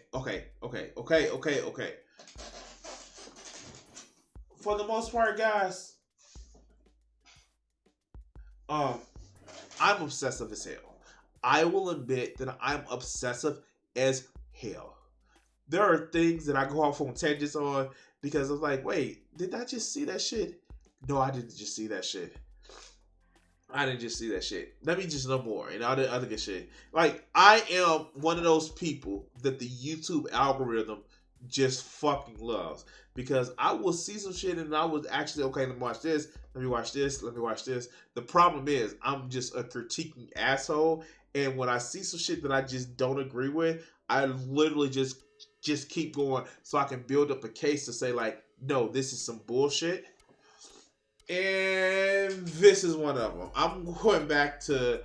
For the most part, guys, I'm obsessive as hell. I will admit that I'm obsessive as hell. There are things that I go off on tangents on because I'm like, wait, did I just see that shit? No, I didn't just see that shit. I didn't just see that shit. Let me just know more and all the other good shit. Like, I am one of those people that the YouTube algorithm just fucking loves. Because I will see some shit and I was actually, okay, let me watch this, let me watch this, let me watch this. The problem is, I'm just a critiquing asshole. And when I see some shit that I just don't agree with, I literally just keep going so I can build up a case to say, like, no, this is some bullshit. And this is one of them. I'm going back to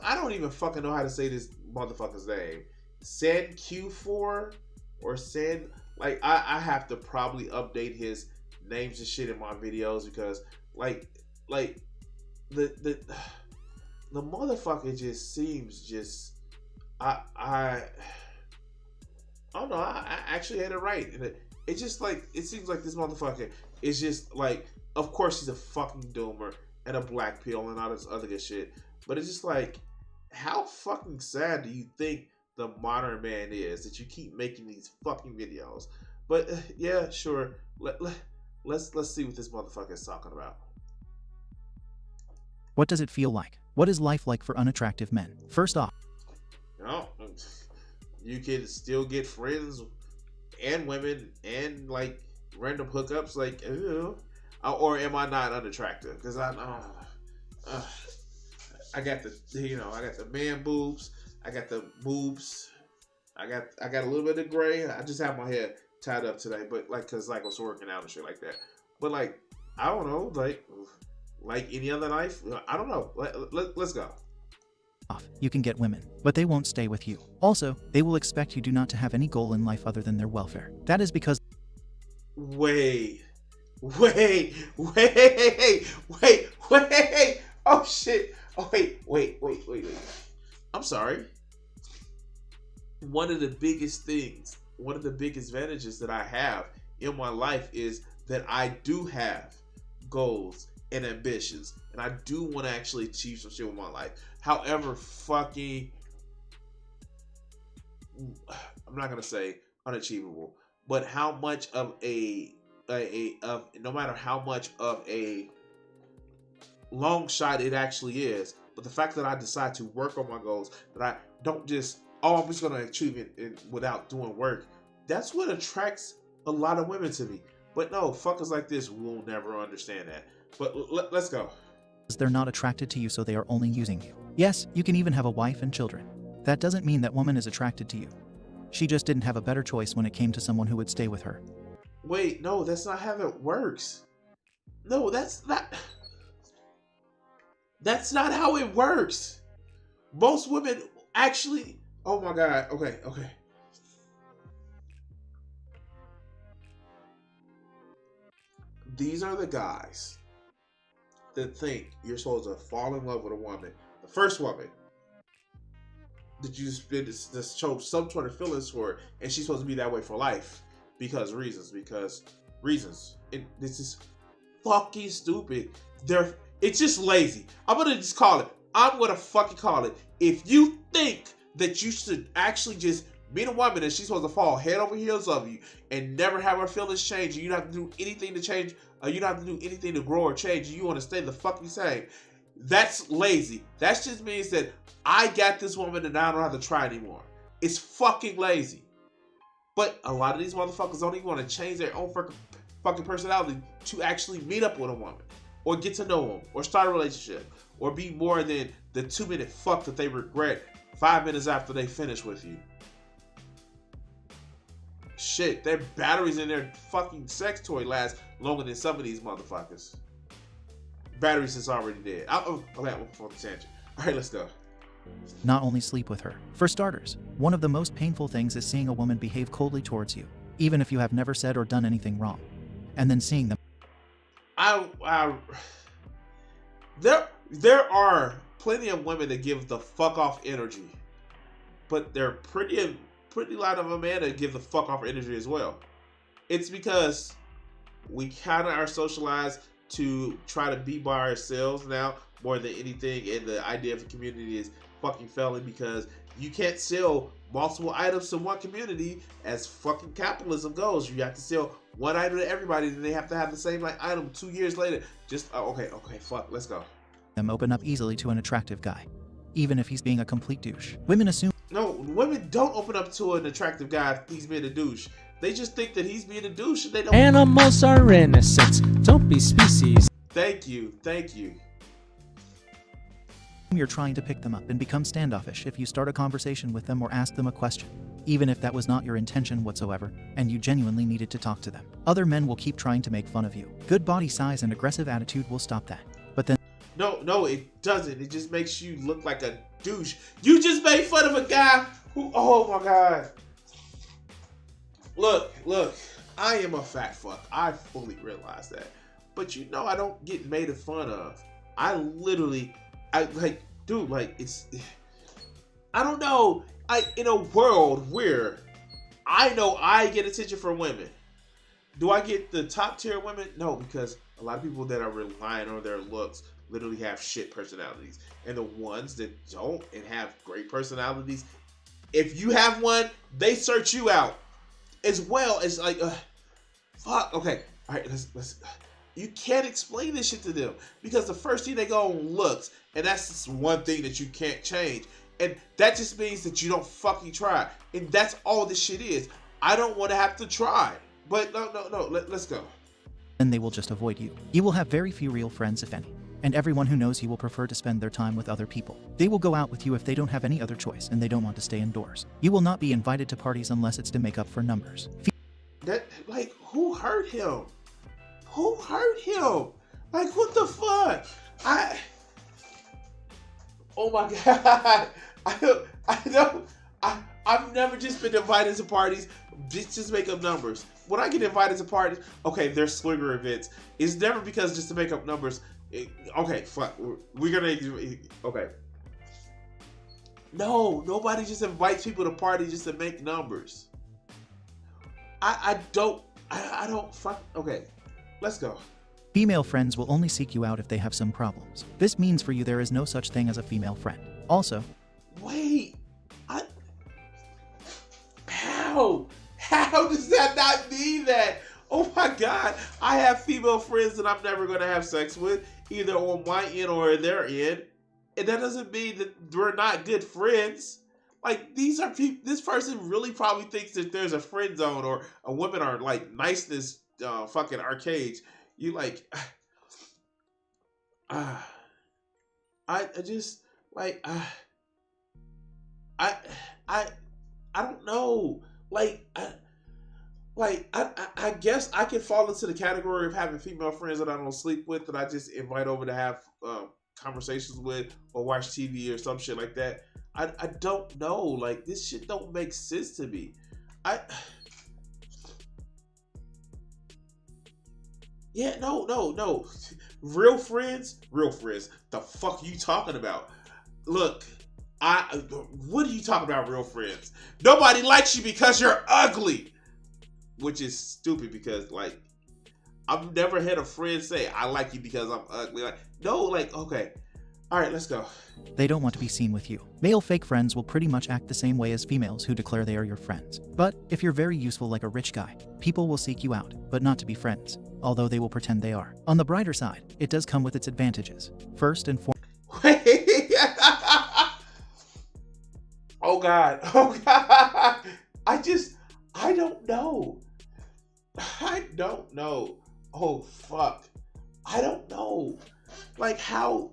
I don't even fucking know how to say this motherfucker's name. San Q4 or San, like, I have to probably update his names and shit in my videos because like the motherfucker just seems just I don't know. I actually had it right. It's just like, it seems like this motherfucker is just like, of course he's a fucking doomer and a black pill and all this other good shit. But it's just like, how fucking sad do you think the modern man is that you keep making these fucking videos? But yeah, sure. Let's see what this motherfucker is talking about. What does it feel like? What is life like for unattractive men? First off, you can still get friends and women and like random hookups, like, ew. Or am I not unattractive? Because I got the, I got the man boobs, I got the boobs, I got a little bit of gray. I just have my hair tied up today, but like, cause like I was working out and shit like that. But like, I don't know, like any other life, I don't know. Let's go. You can get women, but they won't stay with you. Also, they will expect you do not to have any goal in life other than their welfare. That is because Wait. Oh shit. Oh wait. I'm sorry. One of the biggest advantages that I have in my life is that I do have goals and ambitions, and I do want to actually achieve some shit with my life. However, I'm not gonna say unachievable, but how much of no matter how much of a long shot it actually is, but the fact that I decide to work on my goals, that I don't just, I'm just gonna achieve it without doing work, that's what attracts a lot of women to me. But no, fuckers like this will never understand that. But let's go. They're not attracted to you, so they are only using you. Yes, you can even have a wife and children. That doesn't mean that woman is attracted to you. She just didn't have a better choice when it came to someone who would stay with her. Wait, no, that's not how it works. No, that's not how it works. Most women actually, oh my God, okay. These are the guys that think you're supposed to fall in love with a woman, the first woman that you just show some sort of feelings for, and she's supposed to be that way for life because reasons. This is fucking stupid. It's just lazy. I'm gonna fucking call it. If you think that you should actually just meet a woman and she's supposed to fall head over heels of you and never have her feelings change, and you don't have to do anything to change, or you don't have to do anything to grow or change, and you want to stay the fucking same, that's lazy. That just means that I got this woman and I don't have to try anymore. It's fucking lazy. But a lot of these motherfuckers don't even want to change their own fucking personality to actually meet up with a woman, or get to know them, or start a relationship, or be more than the 2-minute fuck that they regret 5 minutes after they finish with you. Shit, their batteries in their fucking sex toy last longer than some of these motherfuckers. Batteries is already dead. Okay, I'm on the tangent. All right, let's go. Not only sleep with her. For starters, one of the most painful things is seeing a woman behave coldly towards you, even if you have never said or done anything wrong, and then seeing them. There are plenty of women that give the fuck off energy, but there are pretty lot of a man that give the fuck off energy as well. It's because we kind of are socialized to try to be by ourselves now more than anything, and the idea of a community is fucking failing because you can't sell multiple items to one community as fucking capitalism goes. You have to sell one item to everybody, then they have to have the same like item 2 years later. Just okay, fuck, let's go. Them open up easily to an attractive guy, even if he's being a complete douche. Women assume No, women don't open up to an attractive guy if he's being a douche. They just think that he's being a douche and they don't. Animals are innocent. Don't be species. Thank you. you're trying to pick them up and become standoffish if you start a conversation with them or ask them a question, even if that was not your intention whatsoever, and you genuinely needed to talk to them. Other men will keep trying to make fun of you. Good body size and aggressive attitude will stop that. But then No, it doesn't. It just makes you look like a douche. You just made fun of a guy who, oh my God. Look, I am a fat fuck. I fully realize that. But you know I don't get made fun of. I don't know. In a world where I know I get attention from women, do I get the top tier women? No, because a lot of people that are relying on their looks literally have shit personalities. And the ones that don't and have great personalities, if you have one, they search you out. As well as like, fuck, okay, all right, let's. You can't explain this shit to them because the first thing they go on looks, and that's just one thing that you can't change, and that just means that you don't fucking try, and that's all this shit is. I don't want to have to try, but no, let's go. Then they will just avoid you. You will have very few real friends, if any. And everyone who knows you will prefer to spend their time with other people. They will go out with you if they don't have any other choice and they don't want to stay indoors. You will not be invited to parties unless it's to make up for numbers. Who hurt him? Who hurt him? Like, what the fuck? Oh my God. I've never just been invited to parties just make up numbers. When I get invited to parties, okay, there's swinger events. It's never because just to make up numbers. Okay, fuck. We're gonna. Okay. No, nobody just invites people to parties just to make numbers. I don't. Fuck. Okay, let's go. Female friends will only seek you out if they have some problems. This means for you there is no such thing as a female friend. Also, wait. How does that not mean that? Oh my God, I have female friends that I'm never going to have sex with, either on my end or their end. And that doesn't mean that we're not good friends. Like, these are people, this person really probably thinks that there's a friend zone or a women are like niceness fucking arcades. You like, I just, like, I don't know. I guess I can fall into the category of having female friends that I don't sleep with, that I just invite over to have conversations with or watch TV or some shit like that. I don't know. Like, this shit don't make sense to me. No. Real friends. The fuck are you talking about? Look, what are you talking about, real friends? Nobody likes you because you're ugly. Which is stupid because, like, I've never had a friend say, I like you because I'm ugly. Like, no, like, okay. All right, let's go. They don't want to be seen with you. Male fake friends will pretty much act the same way as females who declare they are your friends. But if you're very useful like a rich guy, people will seek you out, but not to be friends, although they will pretend they are. On the brighter side, it does come with its advantages. First and foremost. Oh God. I don't know. Oh fuck. I don't know. Like, how?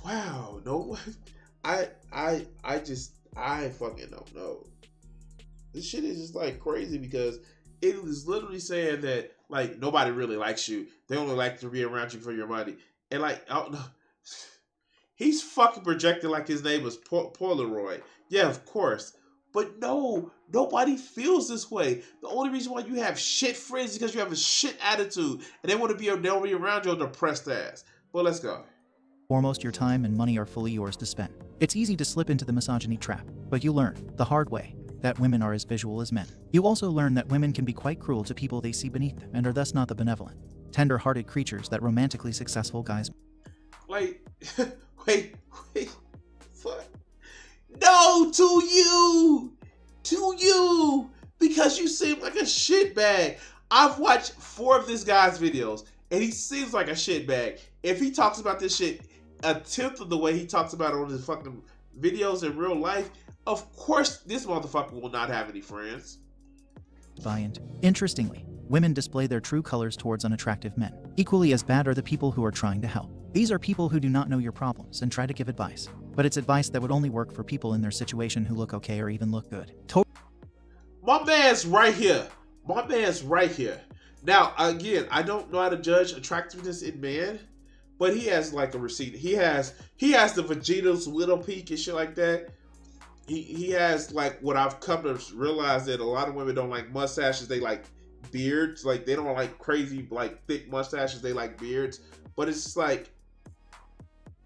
Wow. No. I fucking don't know. This shit is just like crazy because it is literally saying that like nobody really likes you. They only like to be around you for your money. And like, I don't know. He's fucking projecting like his name is Polaroid. Yeah, of course. But no, nobody feels this way. The only reason why you have shit friends is because you have a shit attitude and they want to be around your depressed ass. But let's go. Foremost, your time and money are fully yours to spend. It's easy to slip into the misogyny trap, but you learn, the hard way, that women are as visual as men. You also learn that women can be quite cruel to people they see beneath them and are thus not the benevolent, tender-hearted creatures that romantically successful guys... Like, wait, fuck. No, to you, because you seem like a shitbag. I've watched 4 of this guy's videos, and he seems like a shitbag. If he talks about this shit a tenth of the way he talks about it on his fucking videos in real life, of course this motherfucker will not have any friends. Interestingly, women display their true colors towards unattractive men. Equally as bad are the people who are trying to help. These are people who do not know your problems and try to give advice. But it's advice that would only work for people in their situation who look okay or even look good. My man's right here. Now, again, I don't know how to judge attractiveness in men, but he has like a receipt. He has the Vegeta's widow peak and shit like that. He has like what I've come to realize that a lot of women don't like mustaches. They like beards. Like they don't like crazy like thick mustaches. They like beards. But it's just like,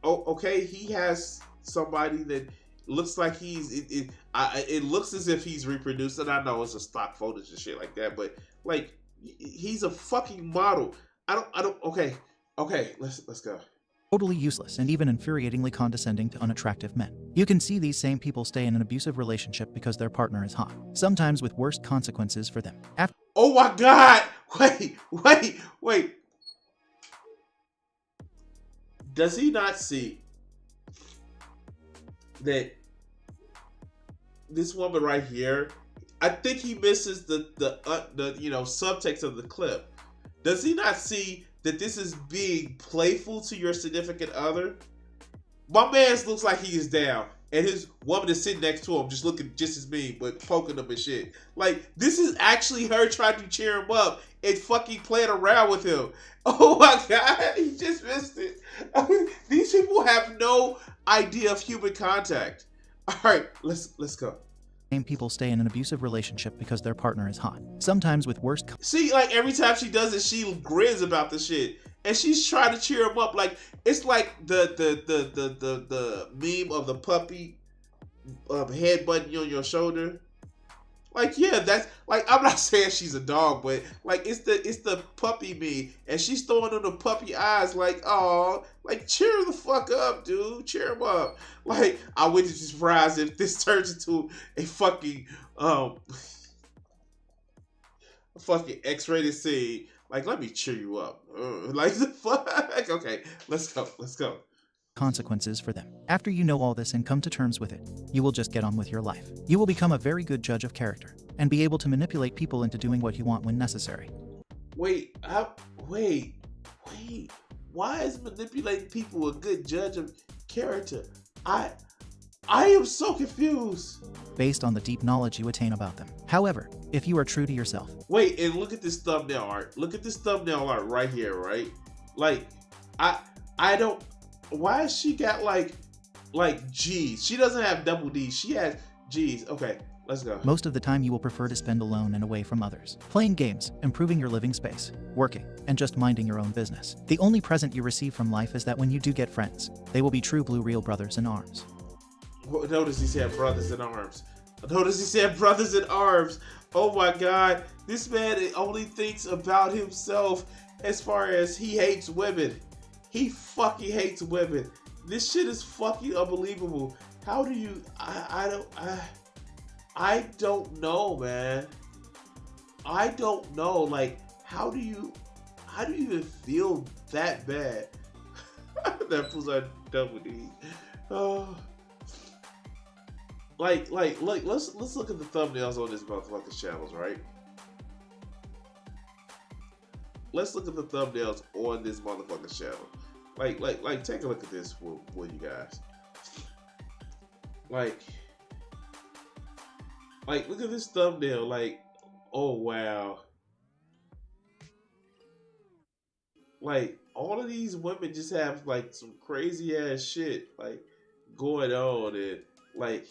oh, okay, he has somebody that looks like it looks as if he's reproducing. I know it's a stock footage and shit like that, but like he's a fucking model. Okay, let's go. Totally useless and even infuriatingly condescending to unattractive men. You can see these same people stay in an abusive relationship because their partner is hot, sometimes with worse consequences for them. Oh my God! Wait. Does he not see that this woman right here? I think he misses the subtext of the clip. Does he not see that this is being playful to your significant other? My man looks like he is down, and his woman is sitting next to him, just looking just as mean, but poking him and shit. Like, this is actually her trying to cheer him up and fucking playing around with him. Oh my God, he just missed it. I mean, these people have no idea of human contact. All right, let's go. Same people stay in an abusive relationship because their partner is hot, sometimes with worse. See, like every time she does it, she grins about the shit, and she's trying to cheer him up. Like it's like the meme of the puppy head button on your shoulder. Like, yeah, that's like, I'm not saying she's a dog, but like it's the puppy meme, and she's throwing them the puppy eyes, like, oh, like cheer the fuck up, dude, cheer him up. Like, I wouldn't be surprised if this turns into a fucking X-rated scene. Like, let me cheer you up. Like the fuck. Okay, let's go. Consequences for them. After you know all this and come to terms with it, you will just get on with your life. You will become a very good judge of character and be able to manipulate people into doing what you want when necessary. Wait. Why is manipulating people a good judge of character? I am so confused. Based on the deep knowledge you attain about them. However, if you are true to yourself. Wait, and look at this thumbnail art. Look at this thumbnail art right here, right? Like, I don't. Why has she got like G's? She doesn't have double D's. She has G's. Okay, let's go. Most of the time you will prefer to spend alone and away from others. Playing games, improving your living space, working, and just minding your own business. The only present you receive from life is that when you do get friends, they will be true blue real brothers in arms. Notice he said brothers in arms. Oh my God. This man only thinks about himself as far as he hates women. He fucking hates women. This shit is fucking unbelievable. How do you... I don't know, man. I don't know. Like, how do you even feel that bad? That was a double D. Oh. Like, let's look at the thumbnails on this motherfucking channels, right? Let's look at the thumbnails on this motherfucking channel. Like, take a look at this for you guys. Like, look at this thumbnail. Like, oh wow. Like, all of these women just have like some crazy ass shit like going on, and like,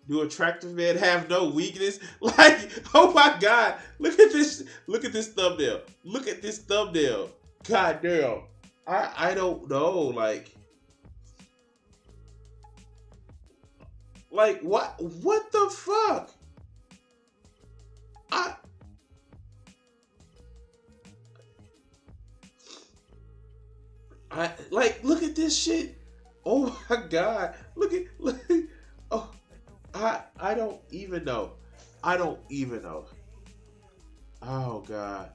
do attractive men have no weakness? Like, oh my God, look at this thumbnail. God damn. I don't know, like what the fuck? I like, look at this shit. Oh my god. Look. Oh, I don't even know. I don't even know. Oh god.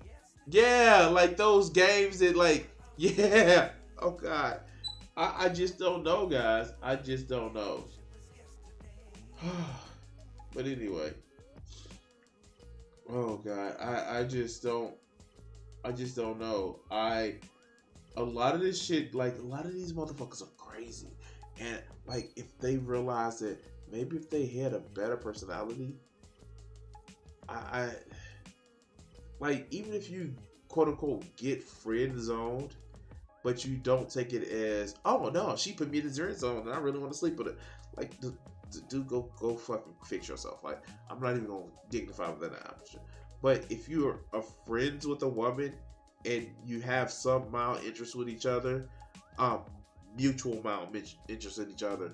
Yeah, like those games that like, yeah. Oh god. I just don't know, guys. I just don't know. But anyway. Oh god. I just don't know. A lot of this shit, like a lot of these motherfuckers are crazy. And like if they realize that maybe if they had a better personality, I like, even if you quote unquote get friend zoned, but you don't take it as, oh no, she put me in the friend zone and I really want to sleep with her. Like, dude, go fucking fix yourself. Like, I'm not even gonna dignify with that option. But if you are friends with a woman and you have some mild interest with each other, mutual mild interest in each other,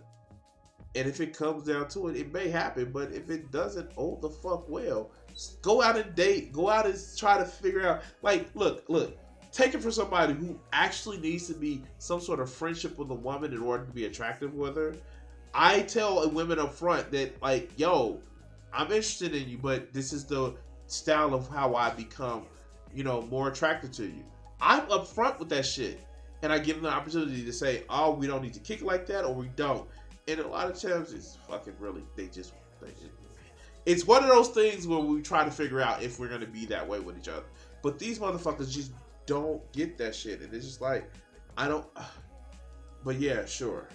and if it comes down to it, it may happen. But if it doesn't, oh the fuck well. Go out and date. Go out and try to figure out. Like, look. Take it from somebody who actually needs to be some sort of friendship with a woman in order to be attractive with her. I tell women up front that, like, yo, I'm interested in you, but this is the style of how I become, more attracted to you. I'm up front with that shit. And I give them the opportunity to say, oh, we don't need to kick it like that, or we don't. And a lot of times it's fucking really, they just it's one of those things where we try to figure out if we're going to be that way with each other. But these motherfuckers just don't get that shit. And it's just like, I don't, but yeah, sure.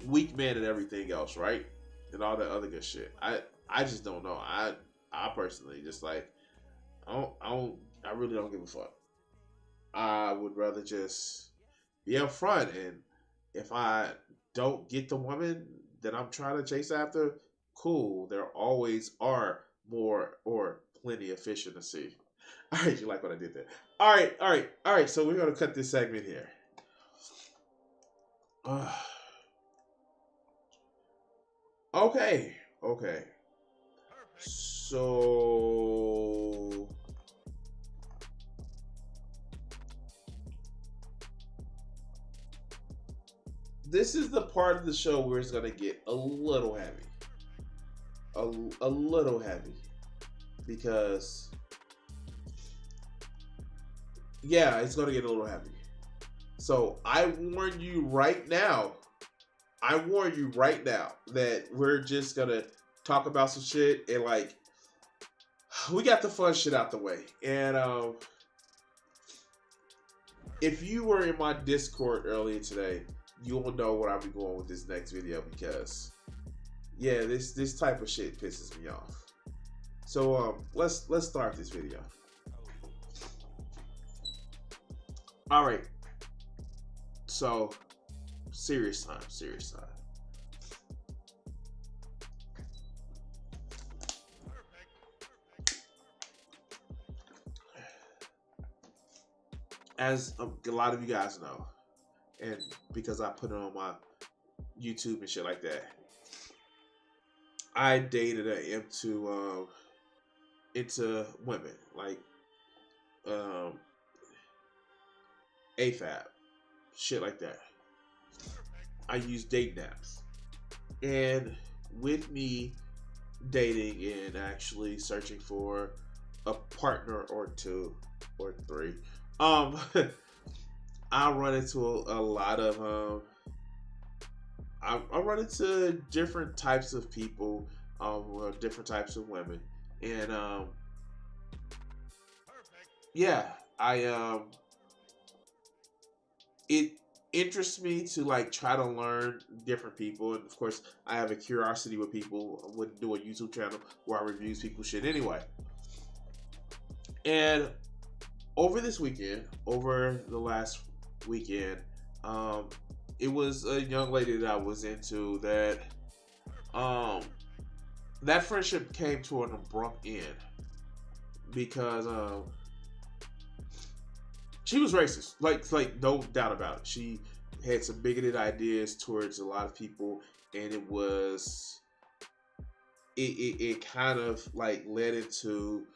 Weak man and everything else, right? And all that other good shit. I just don't know. I personally just like, I really don't give a fuck. I would rather just be upfront, and if I don't get the woman that I'm trying to chase after, cool. There always are more or plenty of fish in the sea. All right, you like what I did there? All right. So we're gonna cut this segment here. Okay. So this is the part of the show where it's gonna get a little heavy. A little heavy. Because yeah, it's gonna get a little heavy. So I warn you right now that we're just gonna talk about some shit, and like, we got the fun shit out the way. And if you were in my Discord earlier today, you will know where I'll be going with this next video, because yeah, this type of shit pisses me off. So let's start this video. All right. So serious time. As a lot of you guys know, and because I put it on my YouTube and shit like that, I dated into women, like AFAB, shit like that. I use dating apps, and with me dating and actually searching for a partner or two or three, I run into a lot of I run into different types of people, different types of women, and yeah, it interests me to like try to learn different people, and of course I have a curiosity with people. I wouldn't do a YouTube channel where I reviews people's shit anyway. And over the last weekend, it was a young lady that I was into that that friendship came to an abrupt end because she was racist. Like no doubt about it. She had some bigoted ideas towards a lot of people, and it kind of like led into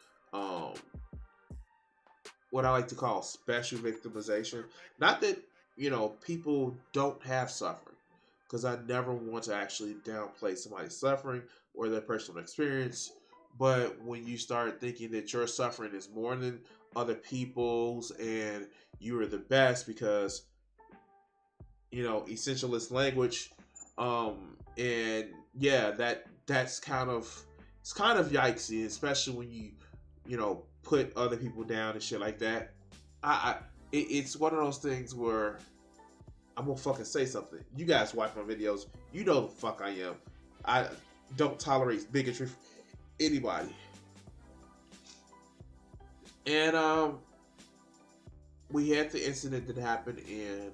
what I like to call special victimization. Not that, people don't have suffering, because I never want to actually downplay somebody's suffering or their personal experience. But when you start thinking that your suffering is more than other people's and you are the best because, essentialist language, and yeah, that's kind of yikesy, especially when you put other people down and shit like that. It's one of those things where I'm gonna fucking say something. You guys watch my videos, you know the fuck I am. I don't tolerate bigotry from anybody. And we had the incident that happened in,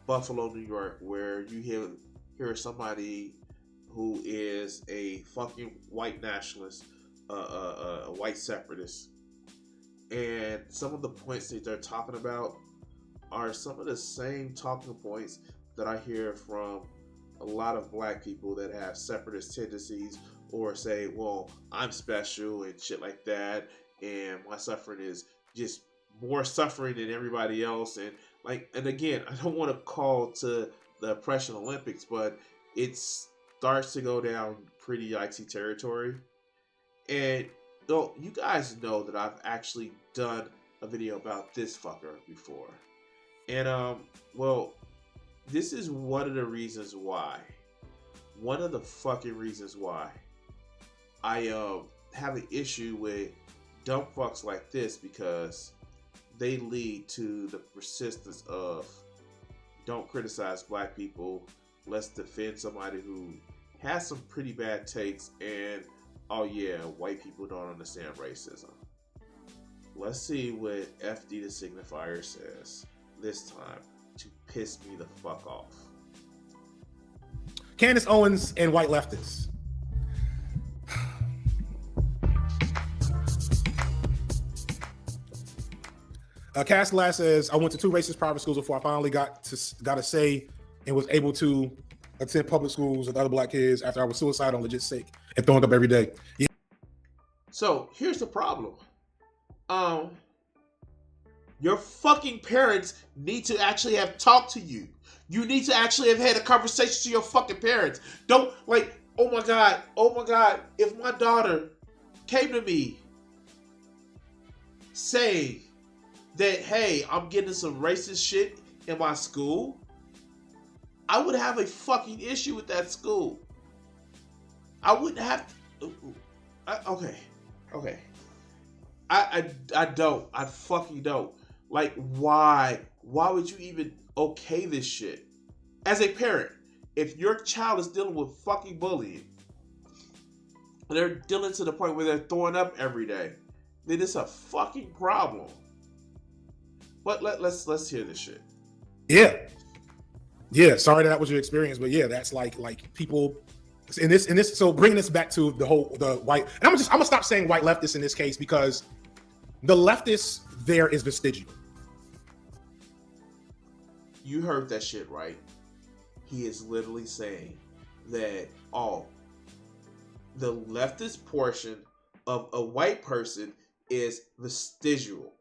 Buffalo, New York, where you hear somebody who is a fucking white nationalist, a white separatist, and some of the points that they're talking about are some of the same talking points that I hear from a lot of black people that have separatist tendencies, or say, well, I'm special and shit like that, and my suffering is just more suffering than everybody else. And again, I don't want to call to the oppression Olympics, but it starts to go down pretty yikesy territory. And though you guys know that I've actually done a video about this fucker before. And well, this is one of the reasons why. One of the fucking reasons why I have an issue with dumb fucks like this, because they lead to the persistence of don't criticize black people, let's defend somebody who has some pretty bad takes, and oh yeah, white people don't understand racism. Let's see what FD the Signifier says this time to piss me the fuck off. Candace Owens and white leftists. Cass Glass says, I went to 2 racist private schools before I finally got a say and was able to attend public schools with other black kids after I was suicidal on legit sick and throwing up every day. Yeah. So here's the problem. Your fucking parents need to actually have talked to you. You need to actually have had a conversation to your fucking parents. Don't oh my God, if my daughter came to me saying that, hey, I'm getting some racist shit in my school, I would have a fucking issue with that school. I wouldn't have to. Okay. I don't. I fucking don't. Why would you even okay this shit? As a parent, if your child is dealing with fucking bullying, and they're dealing to the point where they're throwing up every day, then it's a fucking problem. But let's hear this shit. Yeah. Sorry that was your experience, but yeah, that's like people in this. So bringing this back to the white, and I'm gonna stop saying white leftists in this case, because the leftists there is vestigial. You heard that shit right. He is literally saying that the leftist portion of a white person is vestigial,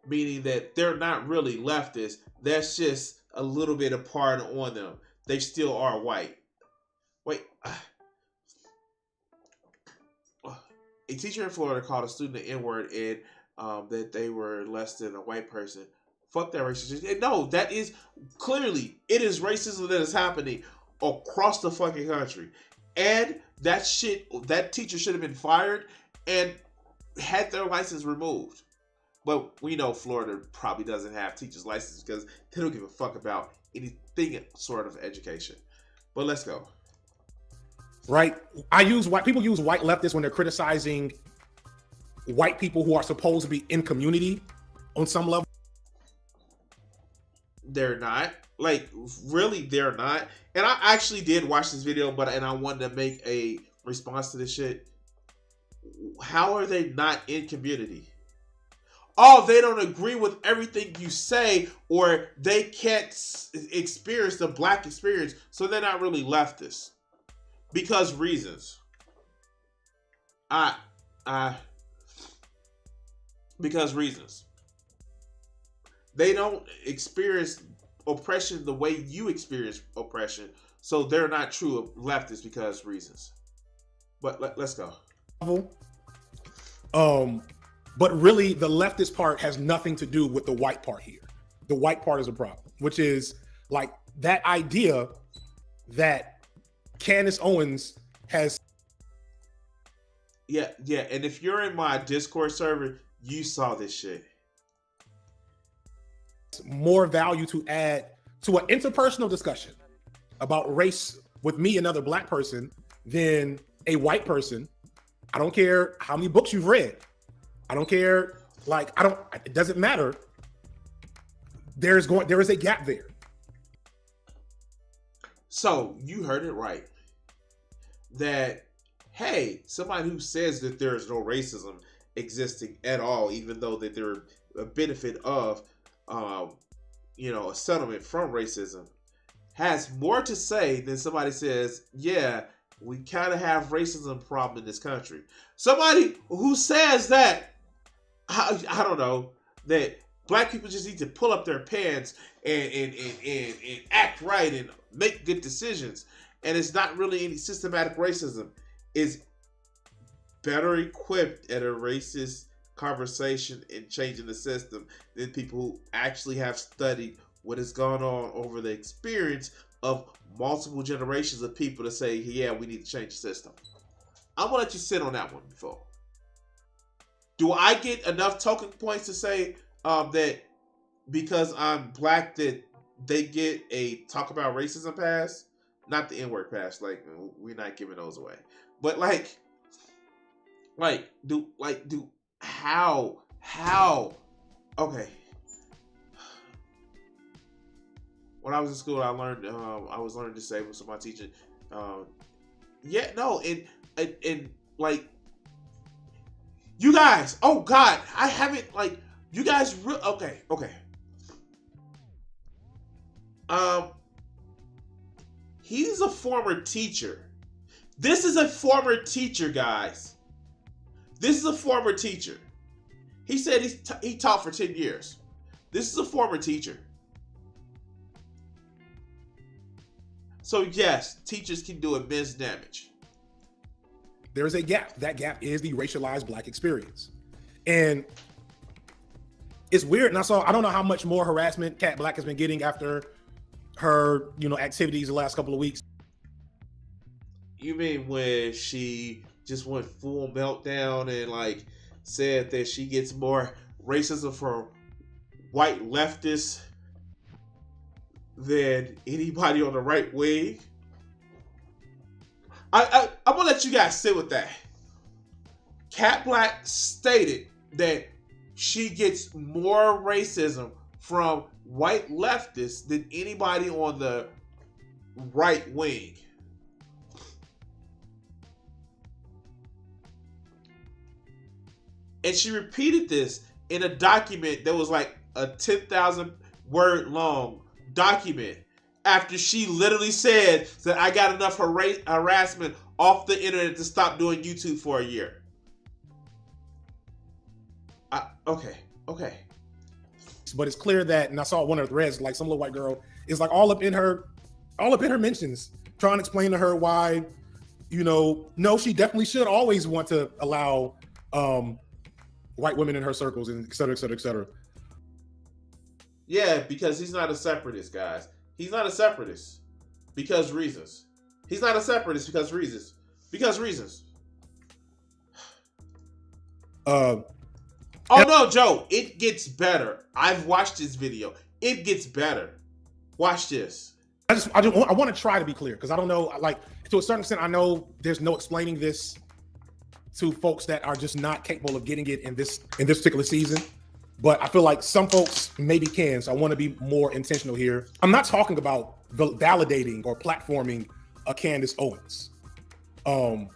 meaning that they're not really leftist. That's just a little bit of part on them. They still are white. Wait. A teacher in Florida called a student an N-word and that they were less than a white person. Fuck that racism. And no, that is clearly, it is racism that is happening across the fucking country. And that teacher should have been fired and had their license removed. But we know Florida probably doesn't have teachers' licenses because they don't give a fuck about anything sort of education. But let's go. Right? People use white leftists when they're criticizing white people who are supposed to be in community on some level. They're not. Really, they're not. And I actually did watch this video, and I wanted to make a response to this shit. How are they not in community? oh, they don't agree with everything you say, or they can't experience the black experience, so they're not really leftists. Because reasons. Because reasons. They don't experience oppression the way you experience oppression, so they're not true leftists because reasons. But let's go. But really, the leftist part has nothing to do with the white part here. The white part is a problem, which is like that idea that Candace Owens has. Yeah. And if you're in my Discord server, you saw this shit. More value to add to an interpersonal discussion about race with me, another black person, than a white person. I don't care how many books you've read. I don't care. It doesn't matter. There is a gap there. So you heard it right. That, hey, somebody who says that there is no racism existing at all, even though that they're a benefit of, a settlement from racism, has more to say than somebody says, yeah, we kind of have racism problem in this country. Somebody who says that, I don't know, that black people just need to pull up their pants and act right and make good decisions, and it's not really any systematic racism, is better equipped at a racist conversation and changing the system than people who actually have studied what has gone on over the experience of multiple generations of people to say, yeah, we need to change the system. I'm gonna let you sit on that one before. Do I get enough token points to say that because I'm black that they get a talk about racism pass? Not the N-word pass. Like, we're not giving those away. But how? Okay. When I was in school, I learned I was learning disabled, so my teacher, you guys, oh God, I haven't, you guys, okay. He's a former teacher. This is a former teacher, guys. This is a former teacher. He said he taught for 10 years. This is a former teacher. So yes, teachers can do immense damage. There is a gap. That gap is the racialized black experience. And it's weird. And I don't know how much more harassment Kat Black has been getting after her, activities the last couple of weeks. You mean when she just went full meltdown and said that she gets more racism from white leftists than anybody on the right wing? I'm gonna let you guys sit with that. Kat Black stated that she gets more racism from white leftists than anybody on the right wing. And she repeated this in a document that was like a 10,000 word long document after she literally said that I got enough harassment off the internet to stop doing YouTube for a year. Okay. But it's clear that, and I saw one of the threads, some little white girl is all up in her mentions, trying to explain to her why, no, she definitely should always want to allow white women in her circles, and et cetera, et cetera, et cetera. Yeah, because he's not a separatist, guys. He's not a separatist because reasons. He's not a separatist because reasons. Because reasons. Oh no, Joe, it gets better. I've watched this video. It gets better. Watch this. I want to try to be clear because I don't know, to a certain extent, I know there's no explaining this to folks that are just not capable of getting it in this particular season. But I feel like some folks maybe can, so I want to be more intentional here. I'm not talking about validating or platforming a Candace Owens. I'm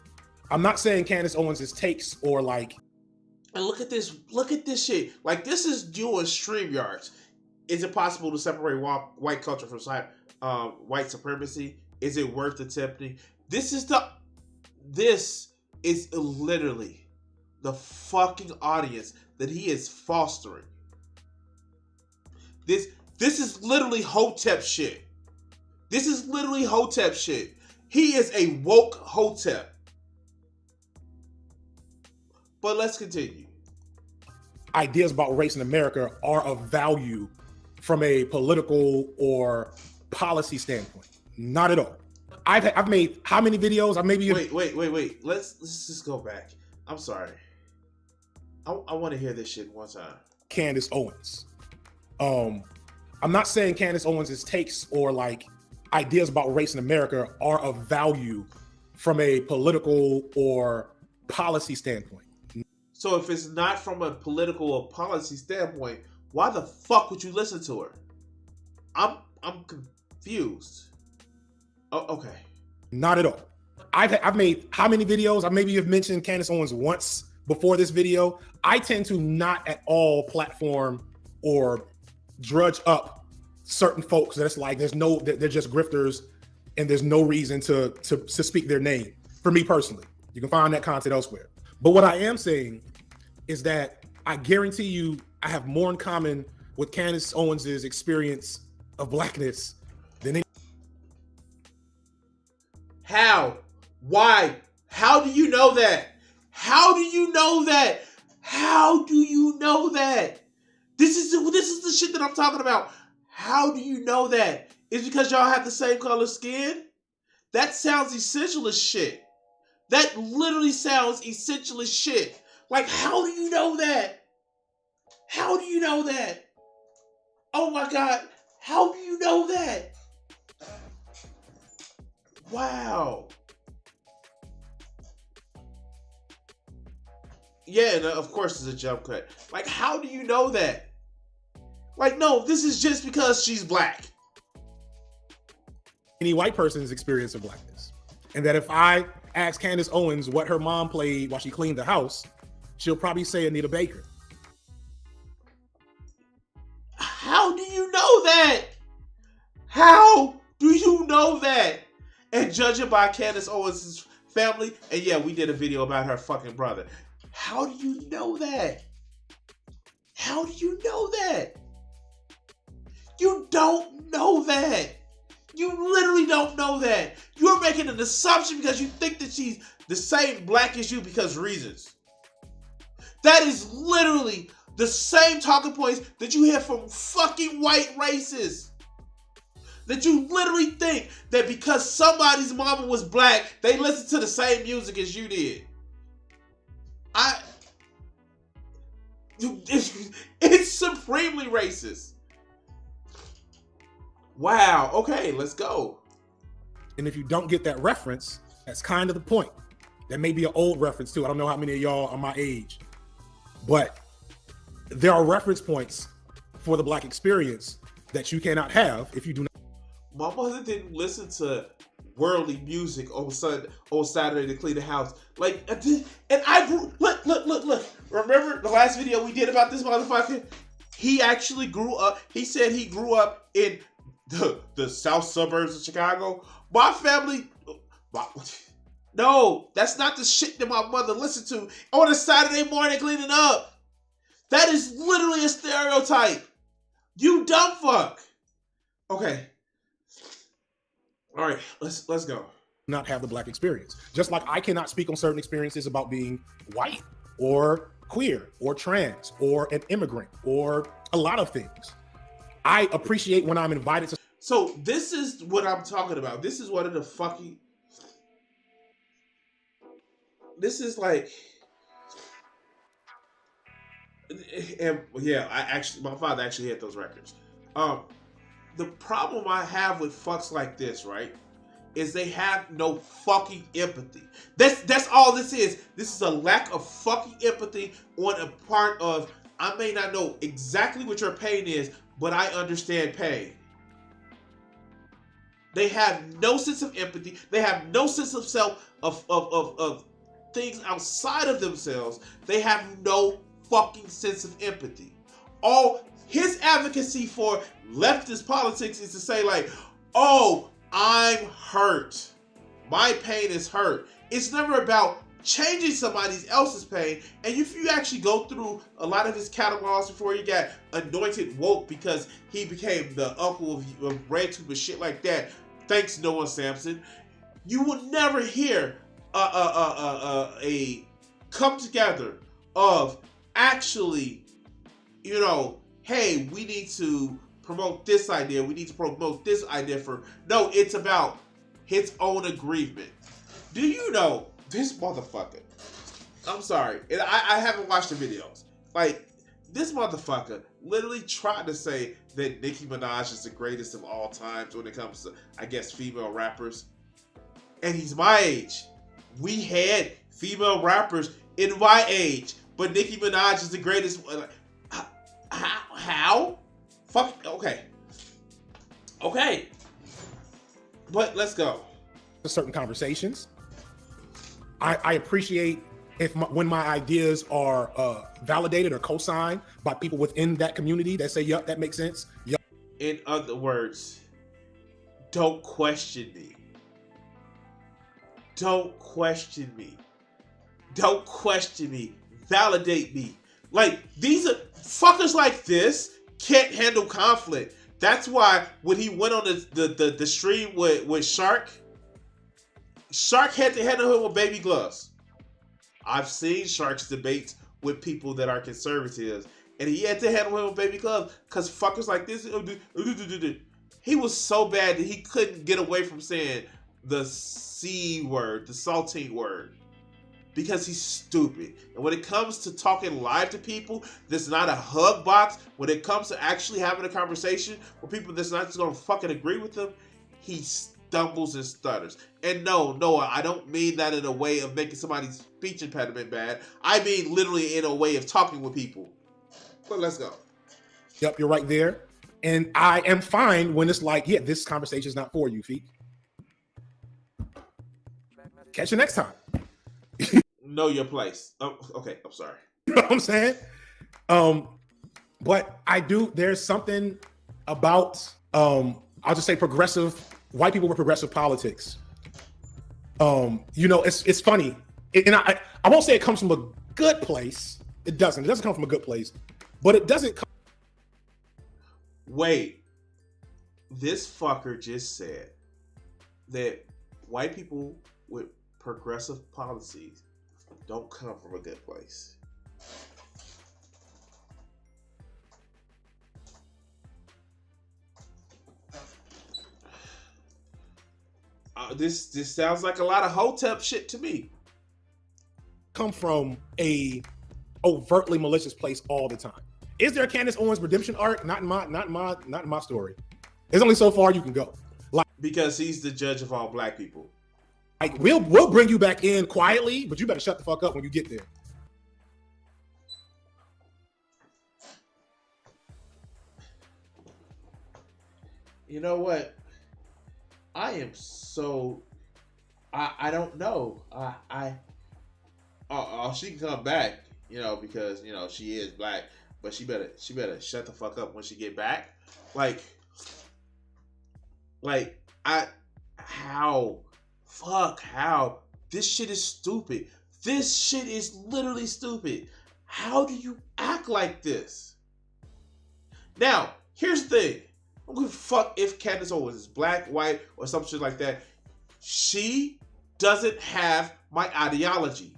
not saying Candace Owens' takes or And look at this. Look at this shit. Like, this is doing StreamYards. Is it possible to separate white culture from white supremacy? Is it worth attempting? This is literally the fucking audience that he is fostering. This is literally Hotep shit. This is literally Hotep shit. He is a woke Hotep. But let's continue. Ideas about race in America are of value from a political or policy standpoint. Not at all. I've made how many videos? Wait. Let's just go back. I'm sorry. I want to hear this shit one time. Candace Owens. I'm not saying Candace Owens' takes or like ideas about race in America are of value from a political or policy standpoint. So if it's not from a political or policy standpoint, why the fuck would you listen to her? I'm confused. Oh, okay. Not at all. I've made how many videos? I maybe have mentioned Candace Owens once before this video. I tend to not at all platform or drudge up certain folks that's like they're just grifters and there's no reason to speak their name. For me personally, you can find that content elsewhere. But what I am saying is that I guarantee you I have more in common with Candace Owens' experience of blackness than any. How? Why? How do you know that? How do you know that? How do you know that? This is the shit that I'm talking about. How do you know that? It's because y'all have the same color skin? That sounds essential as shit. That literally sounds essential as shit. Like, how do you know that? How do you know that? Oh my God. How do you know that? Wow. Yeah, and of course it's a jump cut. Like, how do you know that? Like, no, this is just because she's black. Any white person's experience of blackness. And that if I ask Candace Owens what her mom played while she cleaned the house, she'll probably say Anita Baker. How do you know that? How do you know that? And judging by Candace Owens' family, and yeah, we did a video about her fucking brother. How do you know that? How do you know that? You don't know that. You literally don't know that. You're making an assumption because you think that she's the same black as you because reasons. That is literally the same talking points that you hear from fucking white racists. That you literally think that because somebody's mama was black, they listen to the same music as you did. It's supremely racist. Wow. Okay, let's go. And if you don't get that reference, that's kind of the point. That may be an old reference too. I don't know how many of y'all are my age, but there are reference points for the black experience that you cannot have if you do not. My mother didn't listen to worldly music on Saturday to clean the house. Like, and I grew. Look. Remember the last video we did about this motherfucker? He actually grew up. He said he grew up in the south suburbs of Chicago. My family. No, that's not the shit that my mother listened to on a Saturday morning cleaning up. That is literally a stereotype. You dumb fuck. Okay. All right, let's go. Not have the black experience. Just like I cannot speak on certain experiences about being white or queer or trans or an immigrant or a lot of things. I appreciate when I'm invited to. So this is what I'm talking about. This is one of the fucking. This is like. And yeah, my father actually hit those records. The problem I have with fucks like this, right, is they have no fucking empathy. That's all this is. This is a lack of fucking empathy on a part of, I may not know exactly what your pain is, but I understand pain. They have no sense of empathy. They have no sense of self, of things outside of themselves. They have no fucking sense of empathy. All his advocacy for leftist politics is to say like, oh, I'm hurt. My pain is hurt. It's never about changing somebody else's pain. And if you actually go through a lot of his catalogs before he got anointed woke because he became the uncle of RedTube and shit like that, thanks Noah Sampson, you will never hear a come together of actually, you know, hey, we need to promote this idea. We need to promote this idea for. No, it's about his own aggrievement. Do you know this motherfucker? I'm sorry. And I haven't watched the videos. Like, this motherfucker literally tried to say that Nicki Minaj is the greatest of all times when it comes to, I guess, female rappers. And he's my age. We had female rappers in my age, but Nicki Minaj is the greatest. How? Fuck. Okay. Okay. But let's go. Certain conversations. I appreciate when my ideas are validated or co-signed by people within that community that say, "Yup, that makes sense." Yup. In other words, don't question me. Don't question me. Don't question me. Validate me. Like, these are fuckers like this can't handle conflict. That's why when he went on the stream with Shark had to handle him with baby gloves. I've seen Shark's debates with people that are conservatives, and he had to handle him with baby gloves because fuckers like this. He was so bad that he couldn't get away from saying the C word, the saltine word, because he's stupid. And when it comes to talking live to people, that's not a hug box. When it comes to actually having a conversation with people that's not just gonna fucking agree with them, he stumbles and stutters. And no, Noah, I don't mean that in a way of making somebody's speech impediment bad. I mean literally in a way of talking with people. But let's go. Yep, you're right there. And I am fine when it's like, yeah, this conversation is not for you, Feet. Catch you next time. Know your place. Oh, okay, I'm sorry. You know what I'm saying? But there's something about, I'll just say white people with progressive politics. You know, it's funny. And I won't say it comes from a good place. It doesn't come from a good place, but it doesn't come. Wait, this fucker just said that white people with progressive policies don't come from a good place. This sounds like a lot of Hotep shit to me. Come from a overtly malicious place all the time. Is there a Candace Owens redemption arc? Not in my story. There's only so far you can go. Like, because he's the judge of all black people. Like, we'll bring you back in quietly, but you better shut the fuck up when you get there. You know what? I am so I don't know. She can come back, you know, because you know she is black, but she better shut the fuck up when she get back. How this shit is stupid. This shit is literally stupid. How do you act like this? Now, here's the thing. I don't give a fuck if Candace Owens is black, white, or some shit like that. She doesn't have my ideology.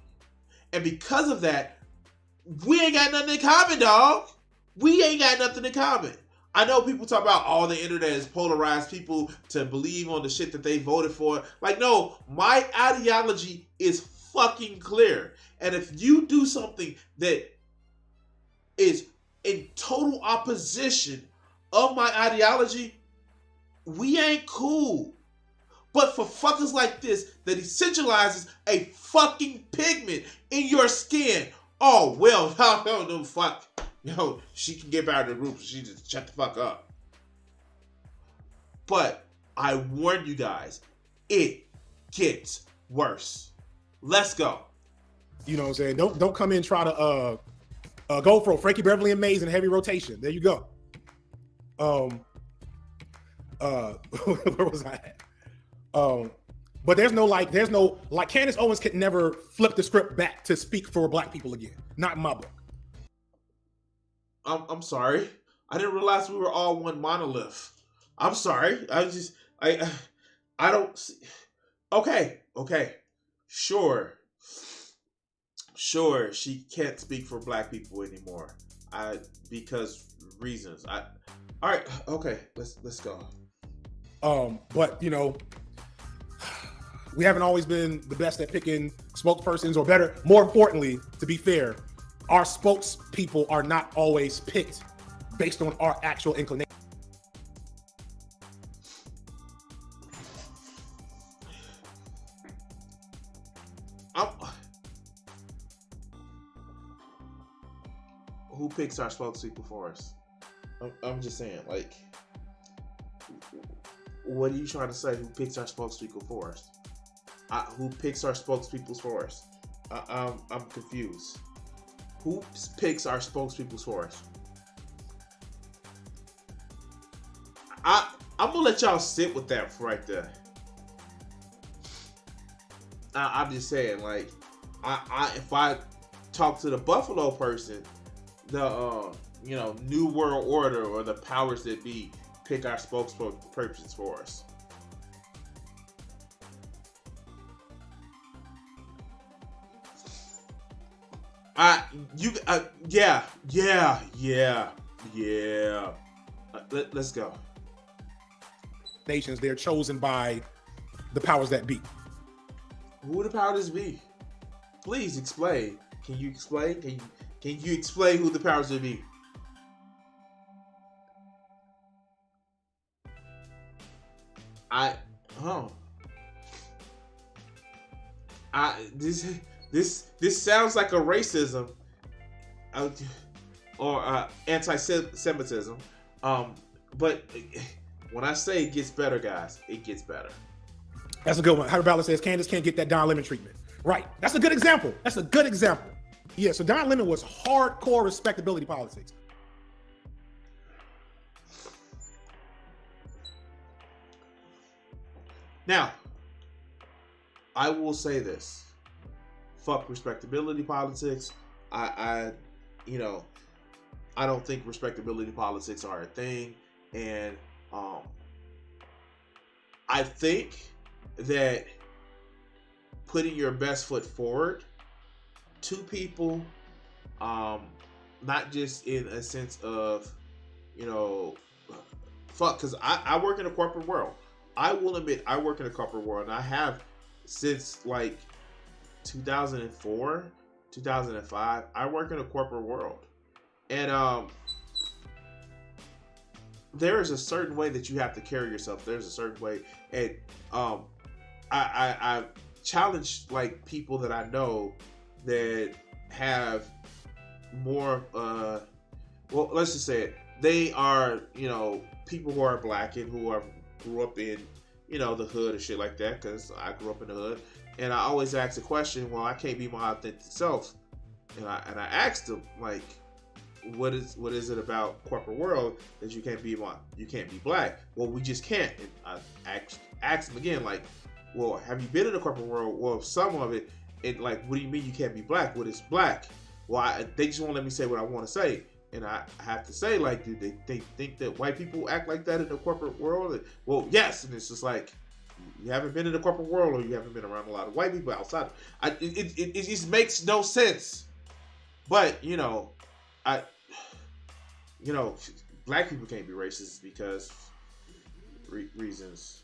And because of that, we ain't got nothing in common, dog. We ain't got nothing in common. I know people talk about all the internet has polarized people to believe on the shit that they voted for. Like, no, my ideology is fucking clear. And if you do something that is in total opposition of my ideology, we ain't cool. But for fuckers like this that essentializes a fucking pigment in your skin, oh well, no fuck. Yo, she can get out of the group, she just shut the fuck up. But I warn you guys, it gets worse. Let's go. You know what I'm saying? Don't come in and try to Go for Frankie Beverly and Mays in heavy rotation. There you go. Where was I at? But there's no Candace Owens could never flip the script back to speak for black people again. Not in my book. I'm sorry. I didn't realize we were all one monolith. I'm sorry. I don't see. Okay. Sure, she can't speak for black people anymore. Because reasons. All right, okay, let's go. But we haven't always been the best at picking spokespersons, or better, more importantly, to be fair, our spokespeople are not always picked based on our actual inclination. Who picks our spokespeople for us? I'm just saying, like, what are you trying to say? Who picks our spokespeople for us? Who picks our spokespeople for us? I'm confused. Who picks our spokespeople for us? I'm gonna let y'all sit with that right there. I'm just saying, like, if I talk to the Buffalo person, the New World Order or the powers that be pick our spokespersons for us. Yeah. Let's go. Nations, they're chosen by the powers that be. Who the powers be? Please explain. Can you explain? Can you explain who the powers that be? This sounds like a racism or anti-Semitism. But when I say it gets better, guys, it gets better. That's a good one. Hyper Ballard says Candace can't get that Don Lemon treatment. Right. That's a good example. Yeah, so Don Lemon was hardcore respectability politics. Now, I will say this. Fuck respectability politics. I don't think respectability politics are a thing. And I think that putting your best foot forward to people, not just in a sense of, because I work in a corporate world. I will admit I work in a corporate world, and I have since like 2004, 2005. I work in a corporate world, and there is a certain way that you have to carry yourself. There's a certain way, and I challenge like people that I know that have more. Well, let's just say it. They are, people who are black and who grew up in, the hood and shit like that. Because I grew up in the hood, and I always ask the question, well, I can't be my authentic self, and I asked them like, what is it about corporate world that you can't be black? Well, we just can't. And I asked them again, like, well, have you been in the corporate world? Well, some of it. And like, what do you mean you can't be black? What is black? Well, they just won't let me say what I want to say. And I have to say, like, do they think that white people act like that in the corporate world? And, well, yes. And it's just like, you haven't been in the corporate world, or you haven't been around a lot of white people outside. It just makes no sense. But, black people can't be racist because reasons.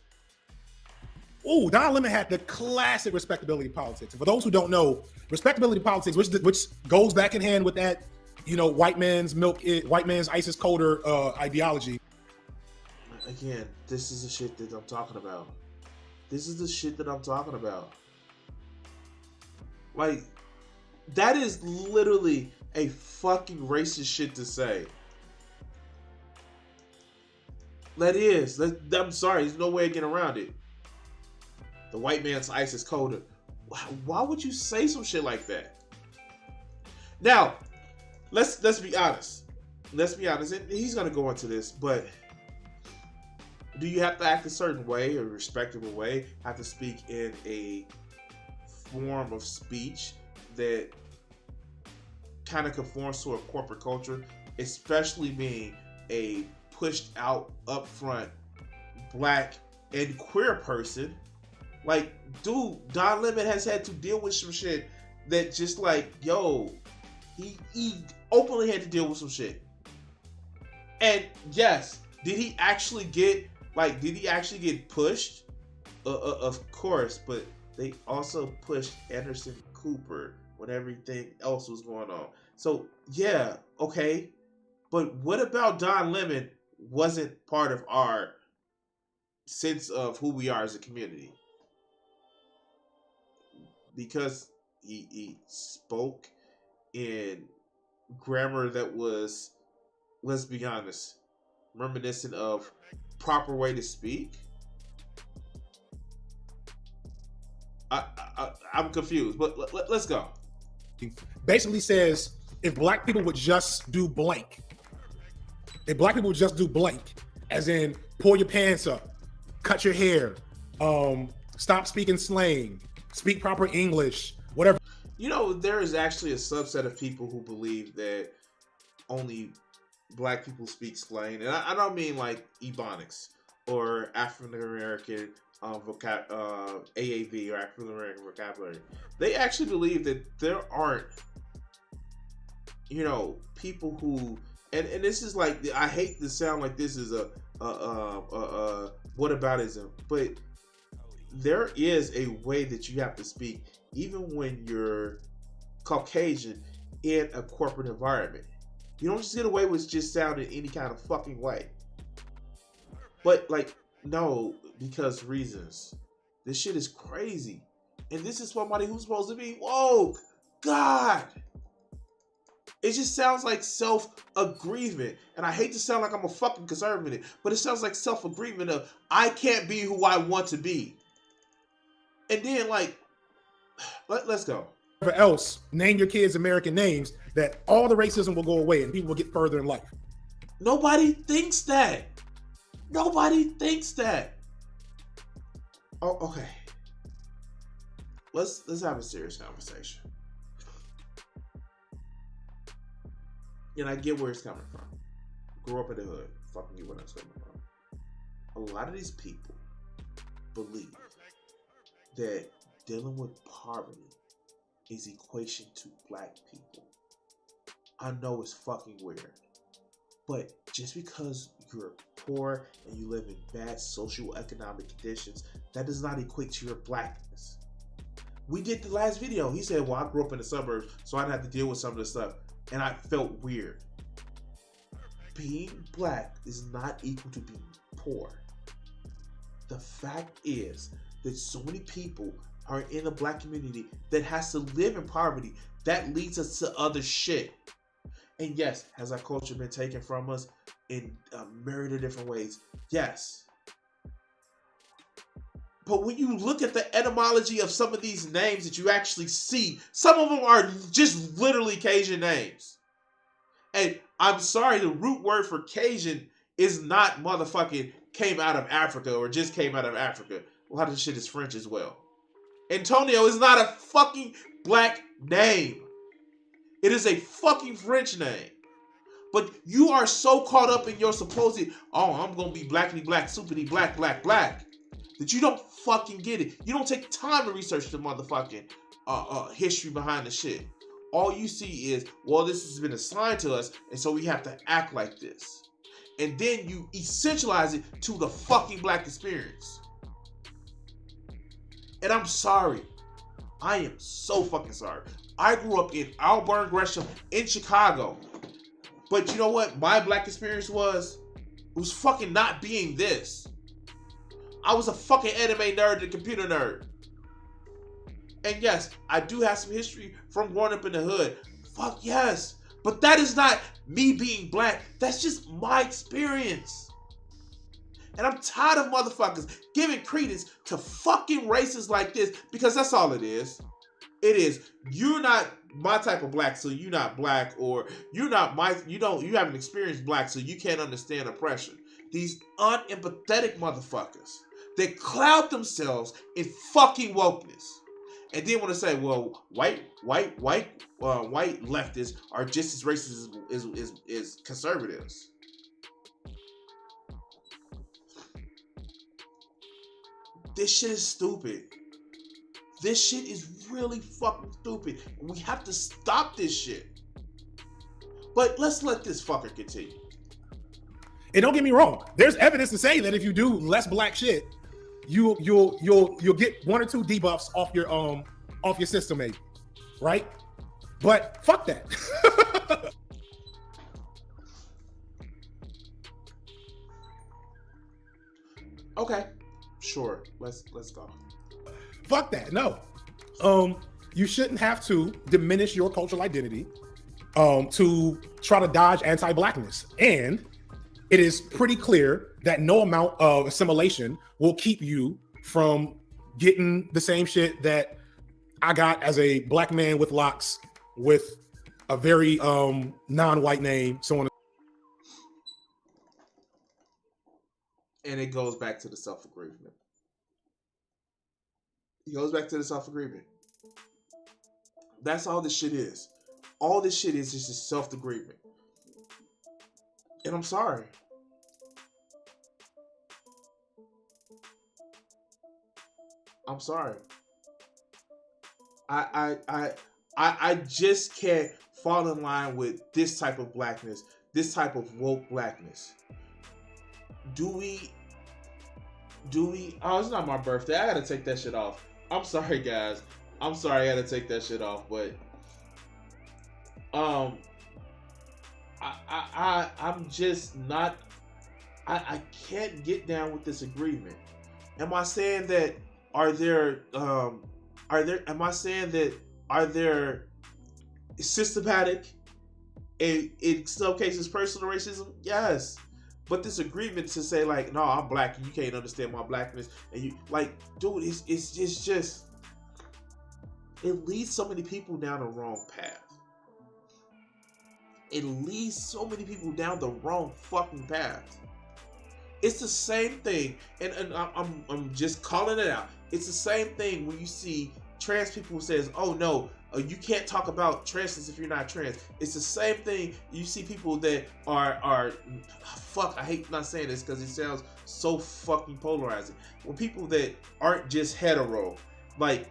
Ooh, Don Lemon had the classic respectability politics. And for those who don't know, respectability politics, which goes back in hand with that, white man's ISIS coder ideology. Again, this is the shit that I'm talking about. Like, that is literally a fucking racist shit to say. That is. I'm sorry. There's no way of getting around it. The white man's ISIS coder. Why would you say some shit like that? Now, let's be honest. Let's be honest. And he's gonna go into this, but do you have to act a certain way, a respectable way? Have to speak in a form of speech that kind of conforms to a corporate culture, especially being a pushed out, upfront, black and queer person? Like, dude, Don Lemon has had to deal with some shit that just like, yo, he openly had to deal with some shit. And yes, did he actually get pushed? Of course, but they also pushed Anderson Cooper when everything else was going on. So yeah, okay. But what about Don Lemon wasn't part of our sense of who we are as a community? Because he spoke in grammar that was, let's be honest, reminiscent of proper way to speak. I'm confused, but let's go. Basically says if black people would just do blank, as in pull your pants up, cut your hair, stop speaking slang, speak proper English, whatever. You know, there is actually a subset of people who believe that only black people speak slang, and I don't mean like Ebonics or African American AAV or African American vocabulary. They actually believe that there aren't, you know, people who, and this is like, I hate to sound like this is a whataboutism, but there is a way that you have to speak, even when you're Caucasian in a corporate environment. You don't just get away with just sounding any kind of fucking way. But like, no, because reasons. This shit is crazy. And this is somebody who's supposed to be woke. God. It just sounds like self-aggrievement. And I hate to sound like I'm a fucking conservative, but it sounds like self-aggrievement of, I can't be who I want to be. And then like, let's go. Whatever else, name your kids American names, that all the racism will go away and people will get further in life. Nobody thinks that. Nobody thinks that. Oh, okay. Let's have a serious conversation. And I get where it's coming from. Grew up in the hood. Fucking get where it's coming from. A lot of these people believe that dealing with poverty is equation to black people. I know it's fucking weird, but just because you're poor and you live in bad socioeconomic conditions, that does not equate to your blackness. We did the last video. He said, well, I grew up in the suburbs, so I didn't have to deal with some of this stuff, and I felt weird. Being black is not equal to being poor. The fact is that so many people are in the black community that has to live in poverty. That leads us to other shit. And yes, has our culture been taken from us in a myriad of different ways? Yes. But when you look at the etymology of some of these names that you actually see, some of them are just literally Cajun names. And I'm sorry, the root word for Cajun is not motherfucking came out of Africa or just came out of Africa. A lot of this shit is French as well. Antonio is not a fucking black name. It is a fucking French name. But you are so caught up in your supposed, oh, I'm going to be blackity black, superity black, that you don't fucking get it. You don't take time to research the motherfucking history behind the shit. All you see is, well, this has been assigned to us, and so we have to act like this. And then you essentialize it to the fucking black experience. And I'm sorry. I am so fucking sorry. I grew up in Auburn, Gresham, in Chicago. But you know what my black experience was? It was fucking not being this. I was a fucking anime nerd and computer nerd. And yes, I do have some history from growing up in the hood. Fuck yes. But that is not me being black. That's just my experience. And I'm tired of motherfuckers giving credence to fucking races like this, because that's all it is. It is. You're not my type of black, so you're not black, or you haven't experienced black, so you can't understand oppression. These unempathetic motherfuckers that cloud themselves in fucking wokeness, and then want to say, well, white leftists are just as racist as conservatives. This shit is stupid. This shit is really fucking stupid. We have to stop this shit. But let's let this fucker continue. And don't get me wrong, there's evidence to say that if you do less black shit, you'll get 1 or 2 debuffs off your system, maybe, right? But fuck that. Okay, sure. Let's go. Fuck that. No. You shouldn't have to diminish your cultural identity to try to dodge anti-blackness. And it is pretty clear that no amount of assimilation will keep you from getting the same shit that I got as a black man with locks with a very non-white name, so on. And it goes back to the self-agreement. It goes back to the self-agreement. That's all this shit is. All this shit is just a self-agreement. And I'm sorry. I'm sorry. I just can't fall in line with this type of blackness, this type of woke blackness. Do we? Oh, it's not my birthday. I gotta take that shit off. I'm sorry, guys. I'm sorry I gotta take that shit off, but I'm just not. I can't get down with this agreement. Am I saying that? Are there systematic, in some cases personal racism? Yes. But this agreement to say like, no, I'm black and you can't understand my blackness, and you like, dude, it's just it leads so many people down the wrong path. It leads so many people down the wrong fucking path. It's the same thing, and I'm just calling it out. It's the same thing when you see trans people who says, oh no, you can't talk about transness if you're not trans. It's the same thing. You see people that are fuck, I hate not saying this because it sounds so fucking polarizing. When people that aren't just hetero, like,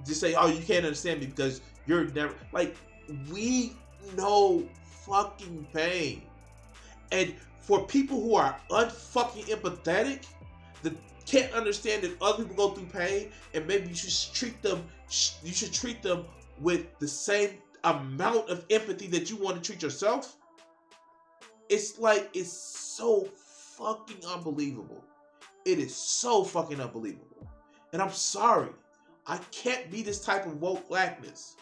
just say, oh, you can't understand me because you're never, like, we know fucking pain. And for people who are unfucking empathetic, that can't understand that other people go through pain, and maybe you should treat them with the same amount of empathy that you want to treat yourself. It's like, it's so fucking unbelievable. It is so fucking unbelievable. And I'm sorry, I can't be this type of woke blackness.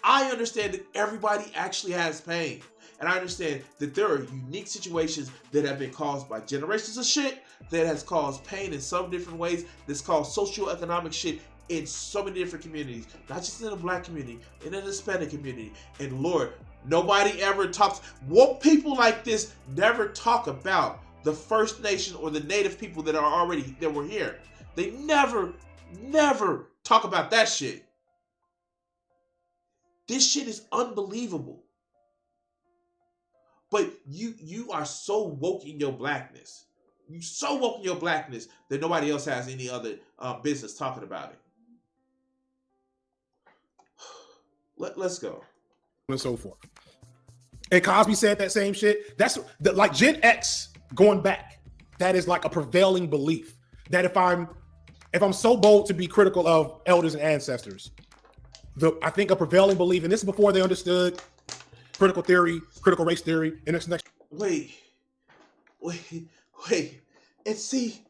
I understand that everybody actually has pain. And I understand that there are unique situations that have been caused by generations of shit that has caused pain in some different ways, that's caused socioeconomic shit in so many different communities, not just in the black community, in the Hispanic community. And Lord, nobody ever talks, woke people like this never talk about the First Nation or the Native people that were here. They never talk about that shit. This shit is unbelievable. But you are so woke in your blackness. You so woke in your blackness that nobody else has any other business talking about it. Let's go. And so forth. And Cosby said that same shit. That's like Gen X going back. That is like a prevailing belief that if I'm so bold to be critical of elders and ancestors, I think a prevailing belief, and this is before they understood critical theory, critical race theory, and it's next. Wait. And see,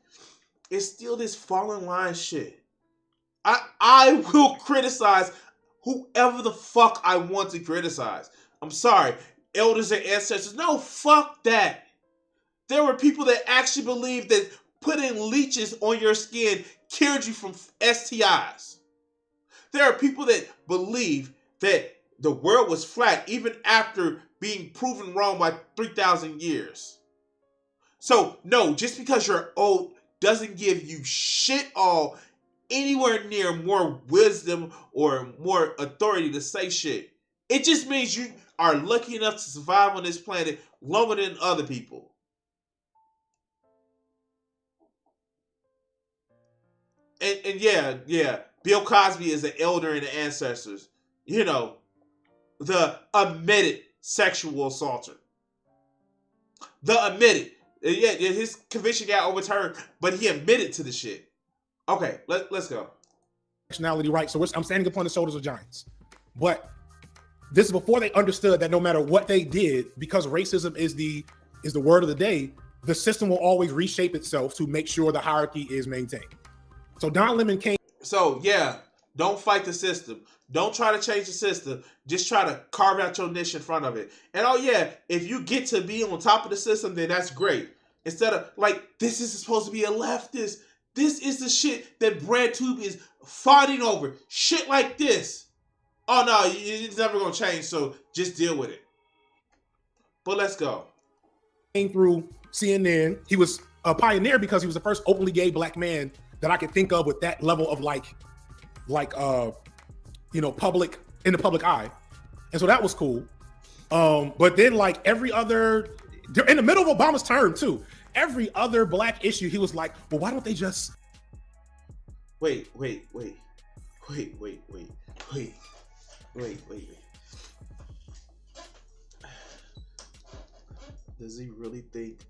it's still this falling line shit. I will criticize whoever the fuck I want to criticize. I'm sorry. Elders and ancestors. No, fuck that. There were people that actually believed that putting leeches on your skin cured you from STIs. There are people that believe that the world was flat even after being proven wrong by 3,000 years. So, no, just because you're old doesn't give you shit all anywhere near more wisdom or more authority to say shit. It just means you are lucky enough to survive on this planet longer than other people. And yeah, Bill Cosby is an elder in the ancestors. You know, the admitted sexual assaulter. The admitted. Yeah, his conviction got overturned, but he admitted to the shit. Okay, let's go. Nationality right. So I'm standing upon the shoulders of giants. But this is before they understood that no matter what they did, because racism is the word of the day, the system will always reshape itself to make sure the hierarchy is maintained. So Don Lemon came. So yeah, don't fight the system. Don't try to change the system. Just try to carve out your niche in front of it. And oh yeah, if you get to be on top of the system, then that's great. Instead of like, this is supposed to be a leftist. This is the shit that BreadTube is fighting over. Shit like this. Oh no, it's never gonna change. So just deal with it. But let's go. Came through CNN. He was a pioneer because he was the first openly gay black man that I could think of with that level of public in the public eye. And so that was cool. But then like every other, in the middle of Obama's term too, every other black issue, he was like, well, why don't they just wait. Does he really think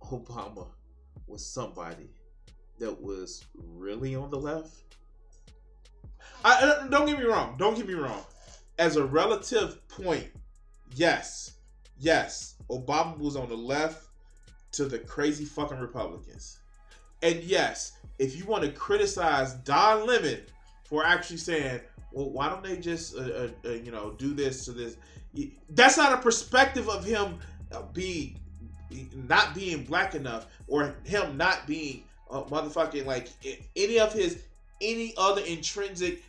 Obama was somebody that was really on the left? Don't get me wrong. As a relative point, yes, Obama was on the left to the crazy fucking Republicans. And yes, if you want to criticize Don Lemon for actually saying, well, why don't they just do this to this? That's not a perspective of him not being black enough, or him not being motherfucking like any other intrinsic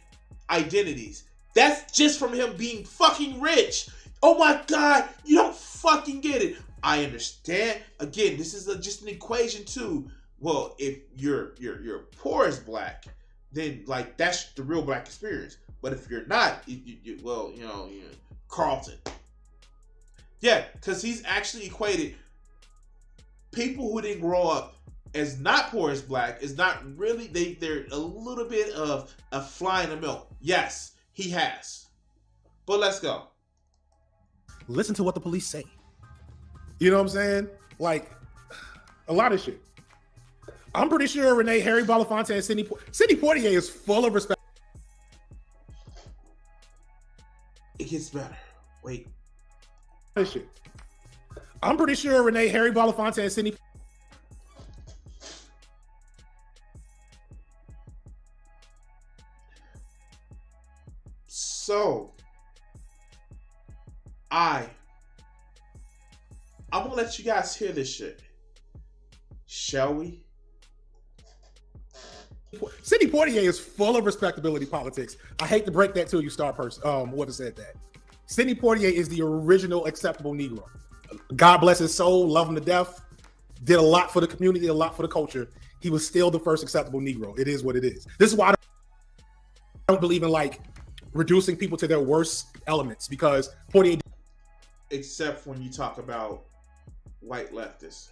identities. That's just from him being fucking rich. Oh my God, you don't fucking get it. I understand. Again, this is just an equation too. Well, if you're poor as black, then like that's the real black experience. But if you're not, Carlton. Yeah, because he's actually equated people who didn't grow up as not poor as black is not really, they're a little bit of a fly in the milk. Yes, he has. But let's go. Listen to what the police say. You know what I'm saying? Like a lot of shit. I'm pretty sure Renee, Harry Belafonte, and Sidney Poitier is full of respect. It gets better. Wait. This shit. I'm pretty sure Renee, Harry Belafonte, and Sidney. So, I'm gonna let you guys hear this shit. Shall we? Sidney Poitier is full of respectability politics. I hate to break that to you, star person. Whoever said that. Sidney Poitier is the original acceptable Negro. God bless his soul, love him to death. Did a lot for the community, a lot for the culture. He was still the first acceptable Negro. It is what it is. This is why I don't believe in like reducing people to their worst elements, because Poitier. Except when you talk about white leftists.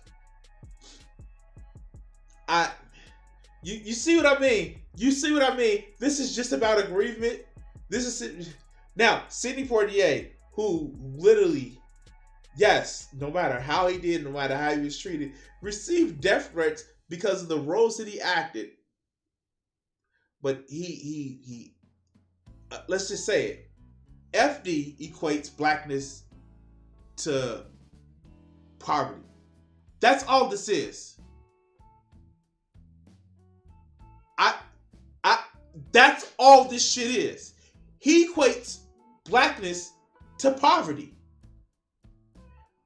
You see what I mean? You see what I mean? This is just about aggrievement. This is now Sidney Poitier, who literally, yes, no matter how he did, no matter how he was treated, received death threats because of the roles that he acted. But he let's just say it. FD equates blackness to poverty. That's all this is. That's all this shit is. He equates blackness to poverty.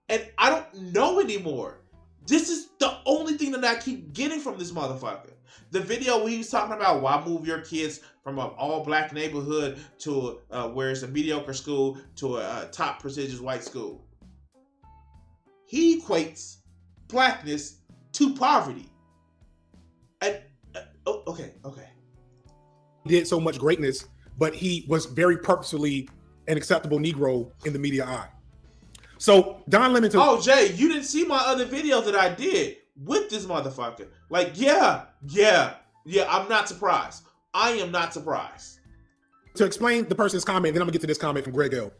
And I don't know anymore. This is the only thing that I keep getting from this motherfucker. The video where he was talking about why move your kids from an all-black neighborhood to where it's a mediocre school to a top prestigious white school. He equates blackness to poverty. Okay. He did so much greatness, but he was very purposefully an acceptable Negro in the media eye. So Don Lemon. Oh, Jay, you didn't see my other video that I did with this motherfucker. Like, yeah. I'm not surprised. I am not surprised. To explain the person's comment, then I'm gonna get to this comment from Greg L.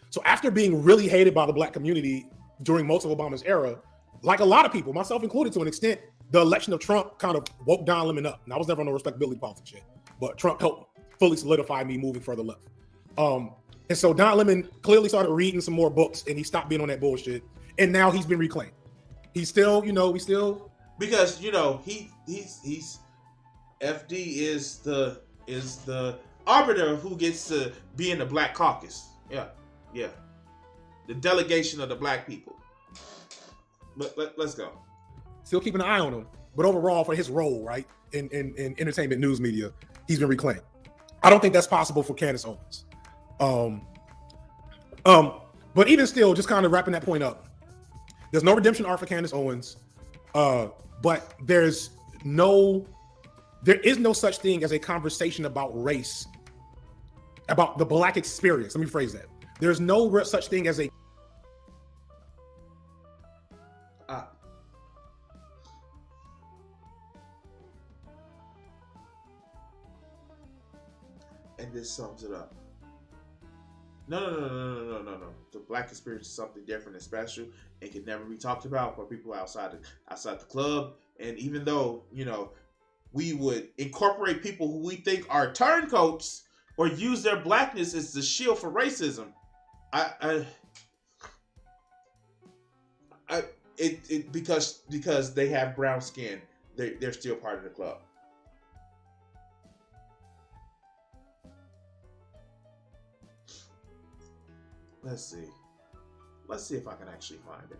So after being really hated by the black community during most of Obama's era, like a lot of people, myself included to an extent, the election of Trump kind of woke Don Lemon up. And I was never on no respectability politics shit, but Trump helped fully solidify me moving further left. And so Don Lemon clearly started reading some more books and he stopped being on that bullshit. And now he's been reclaimed. He's still, because he's FD is the arbiter who gets to be in the Black Caucus. Yeah. The delegation of the black people. But let's go. Still keeping an eye on him. But overall, for his role, right, in entertainment news media, he's been reclaimed. I don't think that's possible for Candace Owens. But even still, just kind of wrapping that point up, there's no redemption arc for Candace Owens. But there is no such thing as a conversation about race, about the black experience. Let me phrase that. There's no such thing as a and this sums it up. No. The black experience is something different and special and can never be talked about for people outside the club. And even though, we would incorporate people who we think are turncoats or use their blackness as the shield for racism, because they have brown skin, they're still part of the club. Let's see if I can actually find it.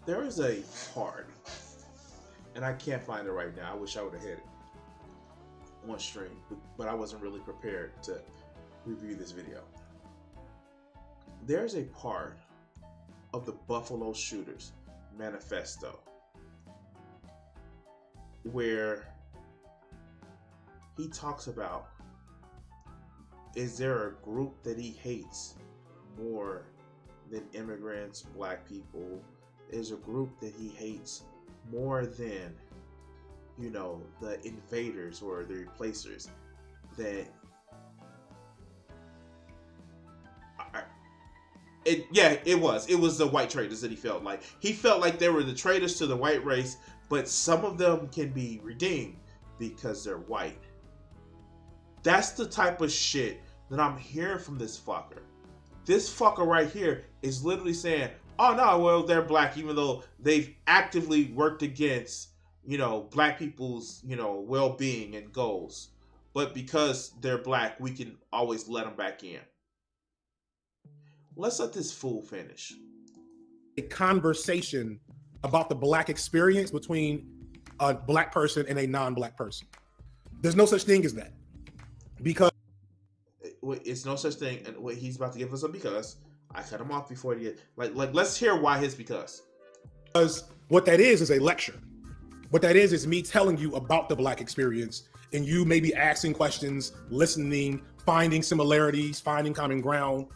There is a part, and I can't find it right now. I wish I would have had it on stream, but I wasn't really prepared to review this video. There's a part of the Buffalo Shooters manifesto where he talks about, is there a group that he hates more than immigrants, black people? Is a group that he hates more than, the invaders or the replacers. It was the white traitors that he felt like. He felt like they were the traitors to the white race, but some of them can be redeemed because they're white. That's the type of shit that I'm hearing from this fucker. This fucker right here is literally saying, oh no, well, they're black, even though they've actively worked against, black people's, well-being and goals. But because they're black, we can always let them back in. Let's let this fool finish. A conversation about the black experience between a black person and a non-black person. There's no such thing as that. Because it's no such thing, and what he's about to give us a because. I cut him off before he like let's hear why his because what that is a lecture. What that is me telling you about the black experience and you maybe asking questions, listening, finding similarities, finding common ground.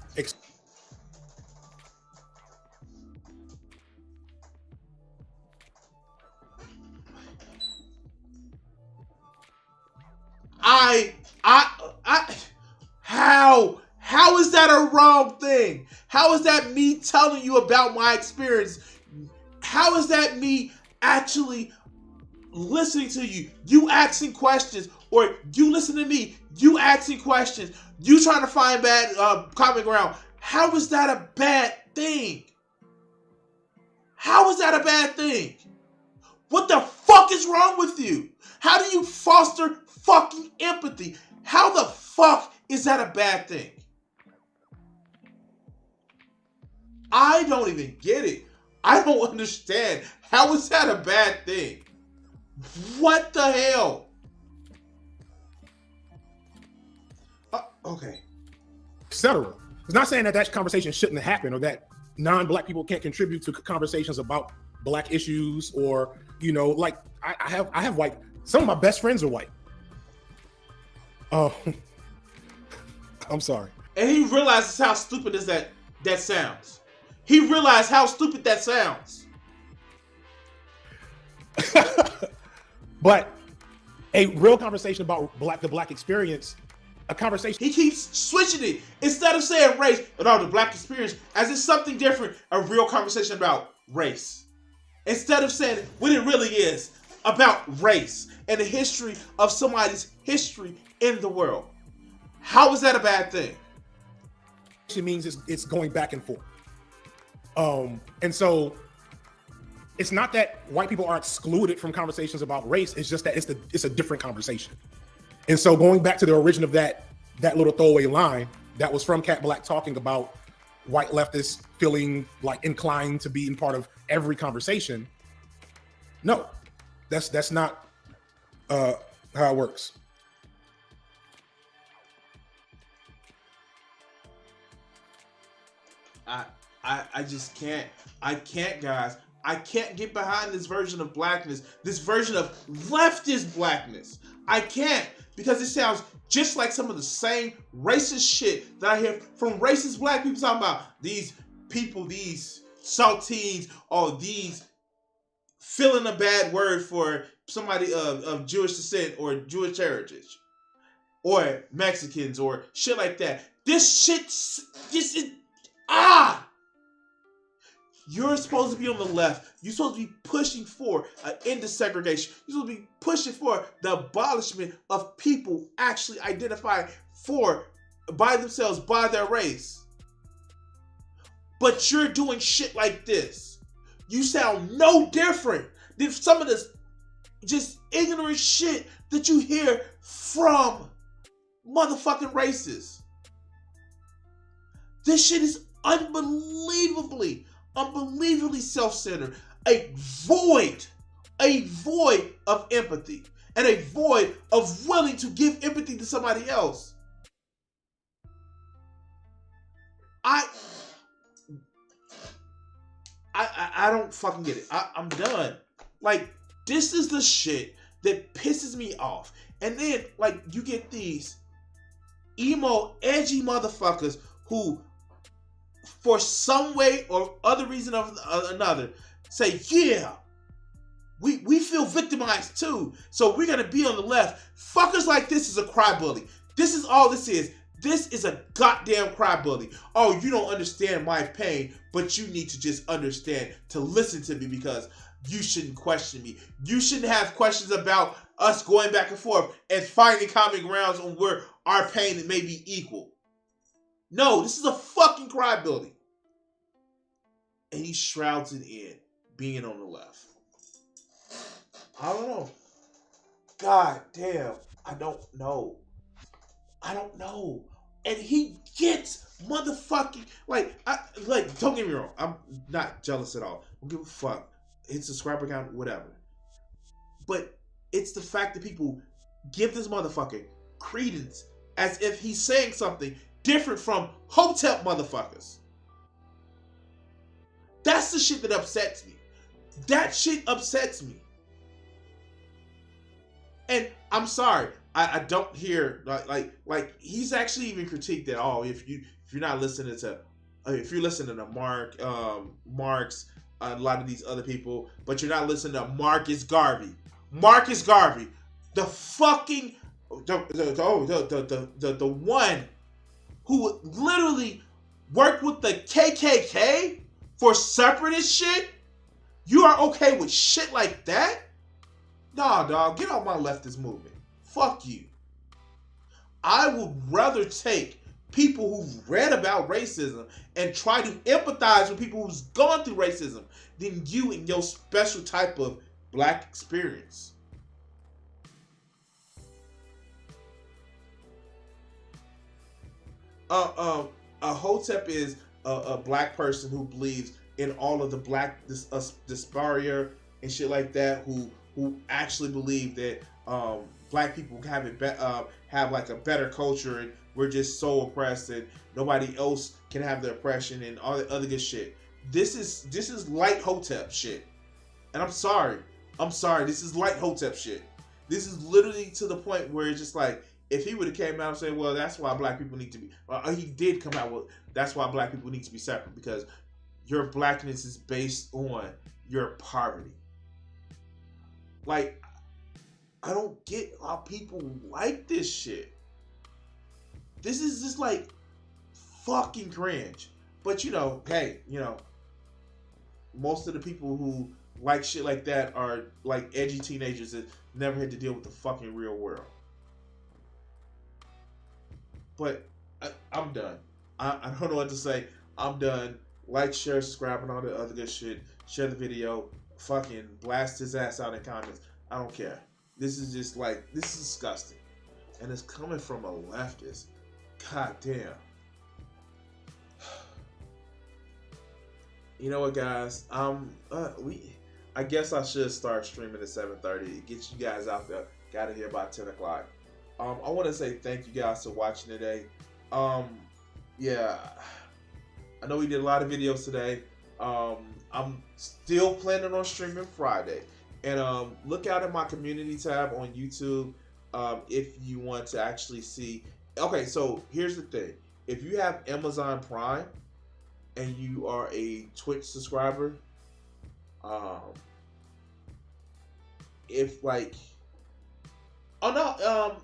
How is that a wrong thing? How is that me telling you about my experience? How is that me actually listening to you? You asking questions, or you listen to me, you asking questions, you trying to find bad common ground. How is that a bad thing? How is that a bad thing? What the fuck is wrong with you? How do you foster fucking empathy? How the fuck is that a bad thing? I don't even get it. I don't understand. How is that a bad thing? What the hell? Okay. Etc. It's not saying that that conversation shouldn't happen or that non-black people can't contribute to conversations about black issues, or, you know, like I have white, some of my best friends are white. Oh, I'm sorry. And he realizes how stupid is that sounds. He realized how stupid that sounds. But a real conversation about the black experience, a conversation. He keeps switching it. Instead of saying race, the black experience, as it's something different, a real conversation about race. Instead of saying what it really is about race and the history of somebody's history in the world. How is that a bad thing? It means it's going back and forth. And so it's not that white people are excluded from conversations about race. It's just that it's a different conversation. And so going back to the origin of that little throwaway line that was from Cat Black talking about white leftists feeling like inclined to be in part of every conversation. No, that's not how it works. I just can't. I can't, guys. I can't get behind this version of blackness, this version of leftist blackness. I can't, because it sounds just like some of the same racist shit that I hear from racist black people talking about these people, these saltines, or these feeling a bad word for somebody of Jewish descent or Jewish heritage, or Mexicans or shit like that. This shit, You're supposed to be on the left. You're supposed to be pushing for an end to segregation. You're supposed to be pushing for the abolishment of people actually identifying by themselves, by their race. But you're doing shit like this. You sound no different than some of this just ignorant shit that you hear from motherfucking racists. This shit is unbelievably self-centered, a void of empathy, and a void of willing to give empathy to somebody else. I don't fucking get it. I'm done. Like, this is the shit that pisses me off. And then, like, you get these emo, edgy motherfuckers who, for some way or other reason or another, say, yeah, we feel victimized too, so we're gonna be on the left. Fuckers like this is a crybaby. This is all this is. This is a goddamn crybaby. Oh, you don't understand my pain, but you need to just understand to listen to me, because you shouldn't question me. You shouldn't have questions about us going back and forth and finding common grounds on where our pain may be equal. No, this is a fucking crybaby. And he shrouds it in being on the left. I don't know. God damn. I don't know. And he gets motherfucking don't get me wrong. I'm not jealous at all. I don't give a fuck. His subscriber count, whatever. But it's the fact that people give this motherfucker credence as if he's saying something different from Hotep motherfuckers. That's the shit that upsets me. That shit upsets me. And I'm sorry, I don't hear like he's actually even critiqued that. Oh, if you're not listening to, if you're listening to Marx, a lot of these other people, but you're not listening to Marcus Garvey. Marcus Garvey, the fucking the one who literally worked with the KKK for separatist shit, you are okay with shit like that? Nah, dog, get out my leftist movement. Fuck you. I would rather take people who've read about racism and try to empathize with people who's gone through racism than you and your special type of black experience. A Hotep is a black person who believes in all of the black dysphoria and shit like that, who actually believe that black people have like a better culture, and we're just so oppressed and nobody else can have the oppression and all the other good shit. This is light Hotep shit, and I'm sorry, this is light Hotep shit. This is literally to the point where it's just like, if he would have came out and said, well, that's why black people need to be, he did come out with, that's why black people need to be separate, because your blackness is based on your poverty. Like, I don't get how people like this shit. This is just like fucking cringe. But hey, most of the people who like shit like that are like edgy teenagers that never had to deal with the fucking real world. But I'm done. I don't know what to say. I'm done. Like, share, subscribe, and all the other good shit. Share the video. Fucking blast his ass out in comments. I don't care. This is just like, this is disgusting. And it's coming from a leftist. God damn. You know what, guys? I guess I should start streaming at 7:30. Get you guys out there. Got here by 10 o'clock. I want to say thank you guys for watching today. Yeah, I know we did a lot of videos today. I'm still planning on streaming Friday. And look out in my community tab on YouTube if you want to actually see. Okay, so here's the thing. If you have Amazon Prime and you are a Twitch subscriber, if like, oh no,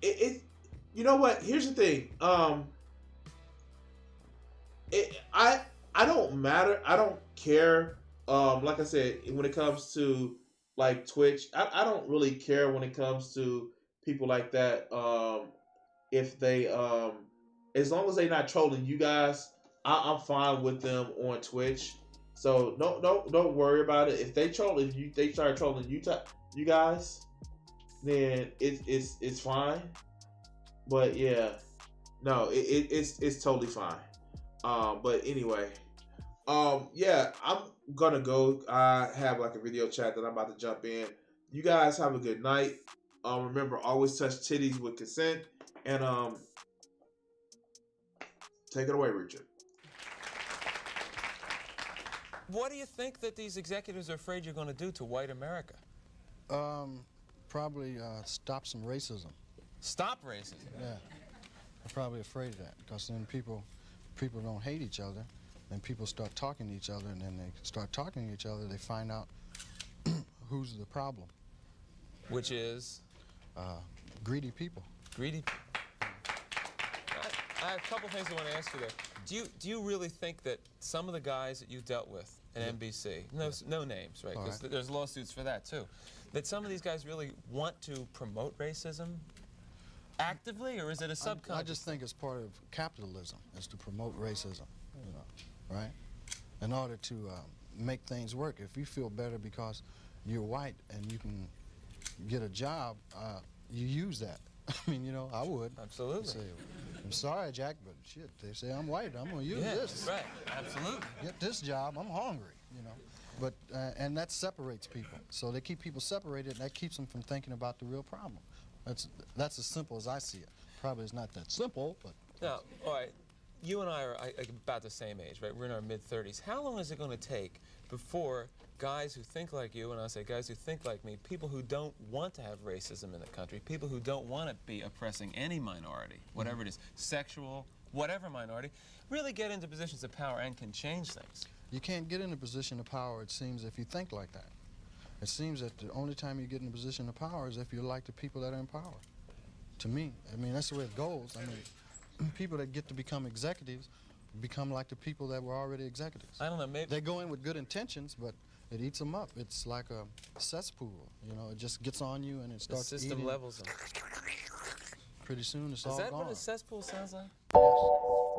you know what? Here's the thing. I don't matter. I don't care. Like I said, when it comes to like Twitch, I don't really care when it comes to people like that. If they, as long as they're not trolling you guys, I'm fine with them on Twitch. So don't worry about it. If they start trolling you guys, then it's fine. But yeah, no, it's totally fine. But anyway, yeah, I'm gonna go. I have like a video chat that I'm about to jump in. You guys have a good night. Remember, always touch titties with consent. And take it away, Richard. What do you think that these executives are afraid you're going to do to white America? Probably stop some racism. Stop racism? Yeah. I'm probably afraid of that, because then people don't hate each other, then people start talking to each other, and then they start talking to each other, they find out who's the problem. Which is? Greedy people. Greedy. I have a couple things I want to ask you there. Do you really think that some of the guys that you dealt with at NBC, no names, right? Because there's lawsuits for that too, that some of these guys really want to promote racism actively, or is it a subconscious? I just think it's part of capitalism, is to promote racism, right? In order to make things work. If you feel better because you're white and you can get a job, you use that. I mean, I would. Absolutely. Say, I'm sorry, Jack, but shit, they say I'm white. I'm going to use this. Right. Absolutely. Get this job. I'm hungry, But, and that separates people. So they keep people separated, and that keeps them from thinking about the real problem. That's as simple as I see it. Probably it's not that simple, but... Now, all right, you and I are about the same age, right? We're in our mid-30s. How long is it going to take before guys who think like you, and I say guys who think like me, people who don't want to have racism in the country, people who don't want to be oppressing any minority, whatever it is, sexual, whatever minority, really get into positions of power and can change things? You can't get in a position of power, it seems, if you think like that. It seems that the only time you get in a position of power is if you like the people that are in power. To me, I mean, that's the way it goes. I mean, people that get to become executives become like the people that were already executives. I don't know, maybe... They go in with good intentions, but it eats them up. It's like a cesspool, you know, it just gets on you and it starts the system eating. levels them. Pretty soon it's Is all that gone. what a cesspool sounds like? Yes.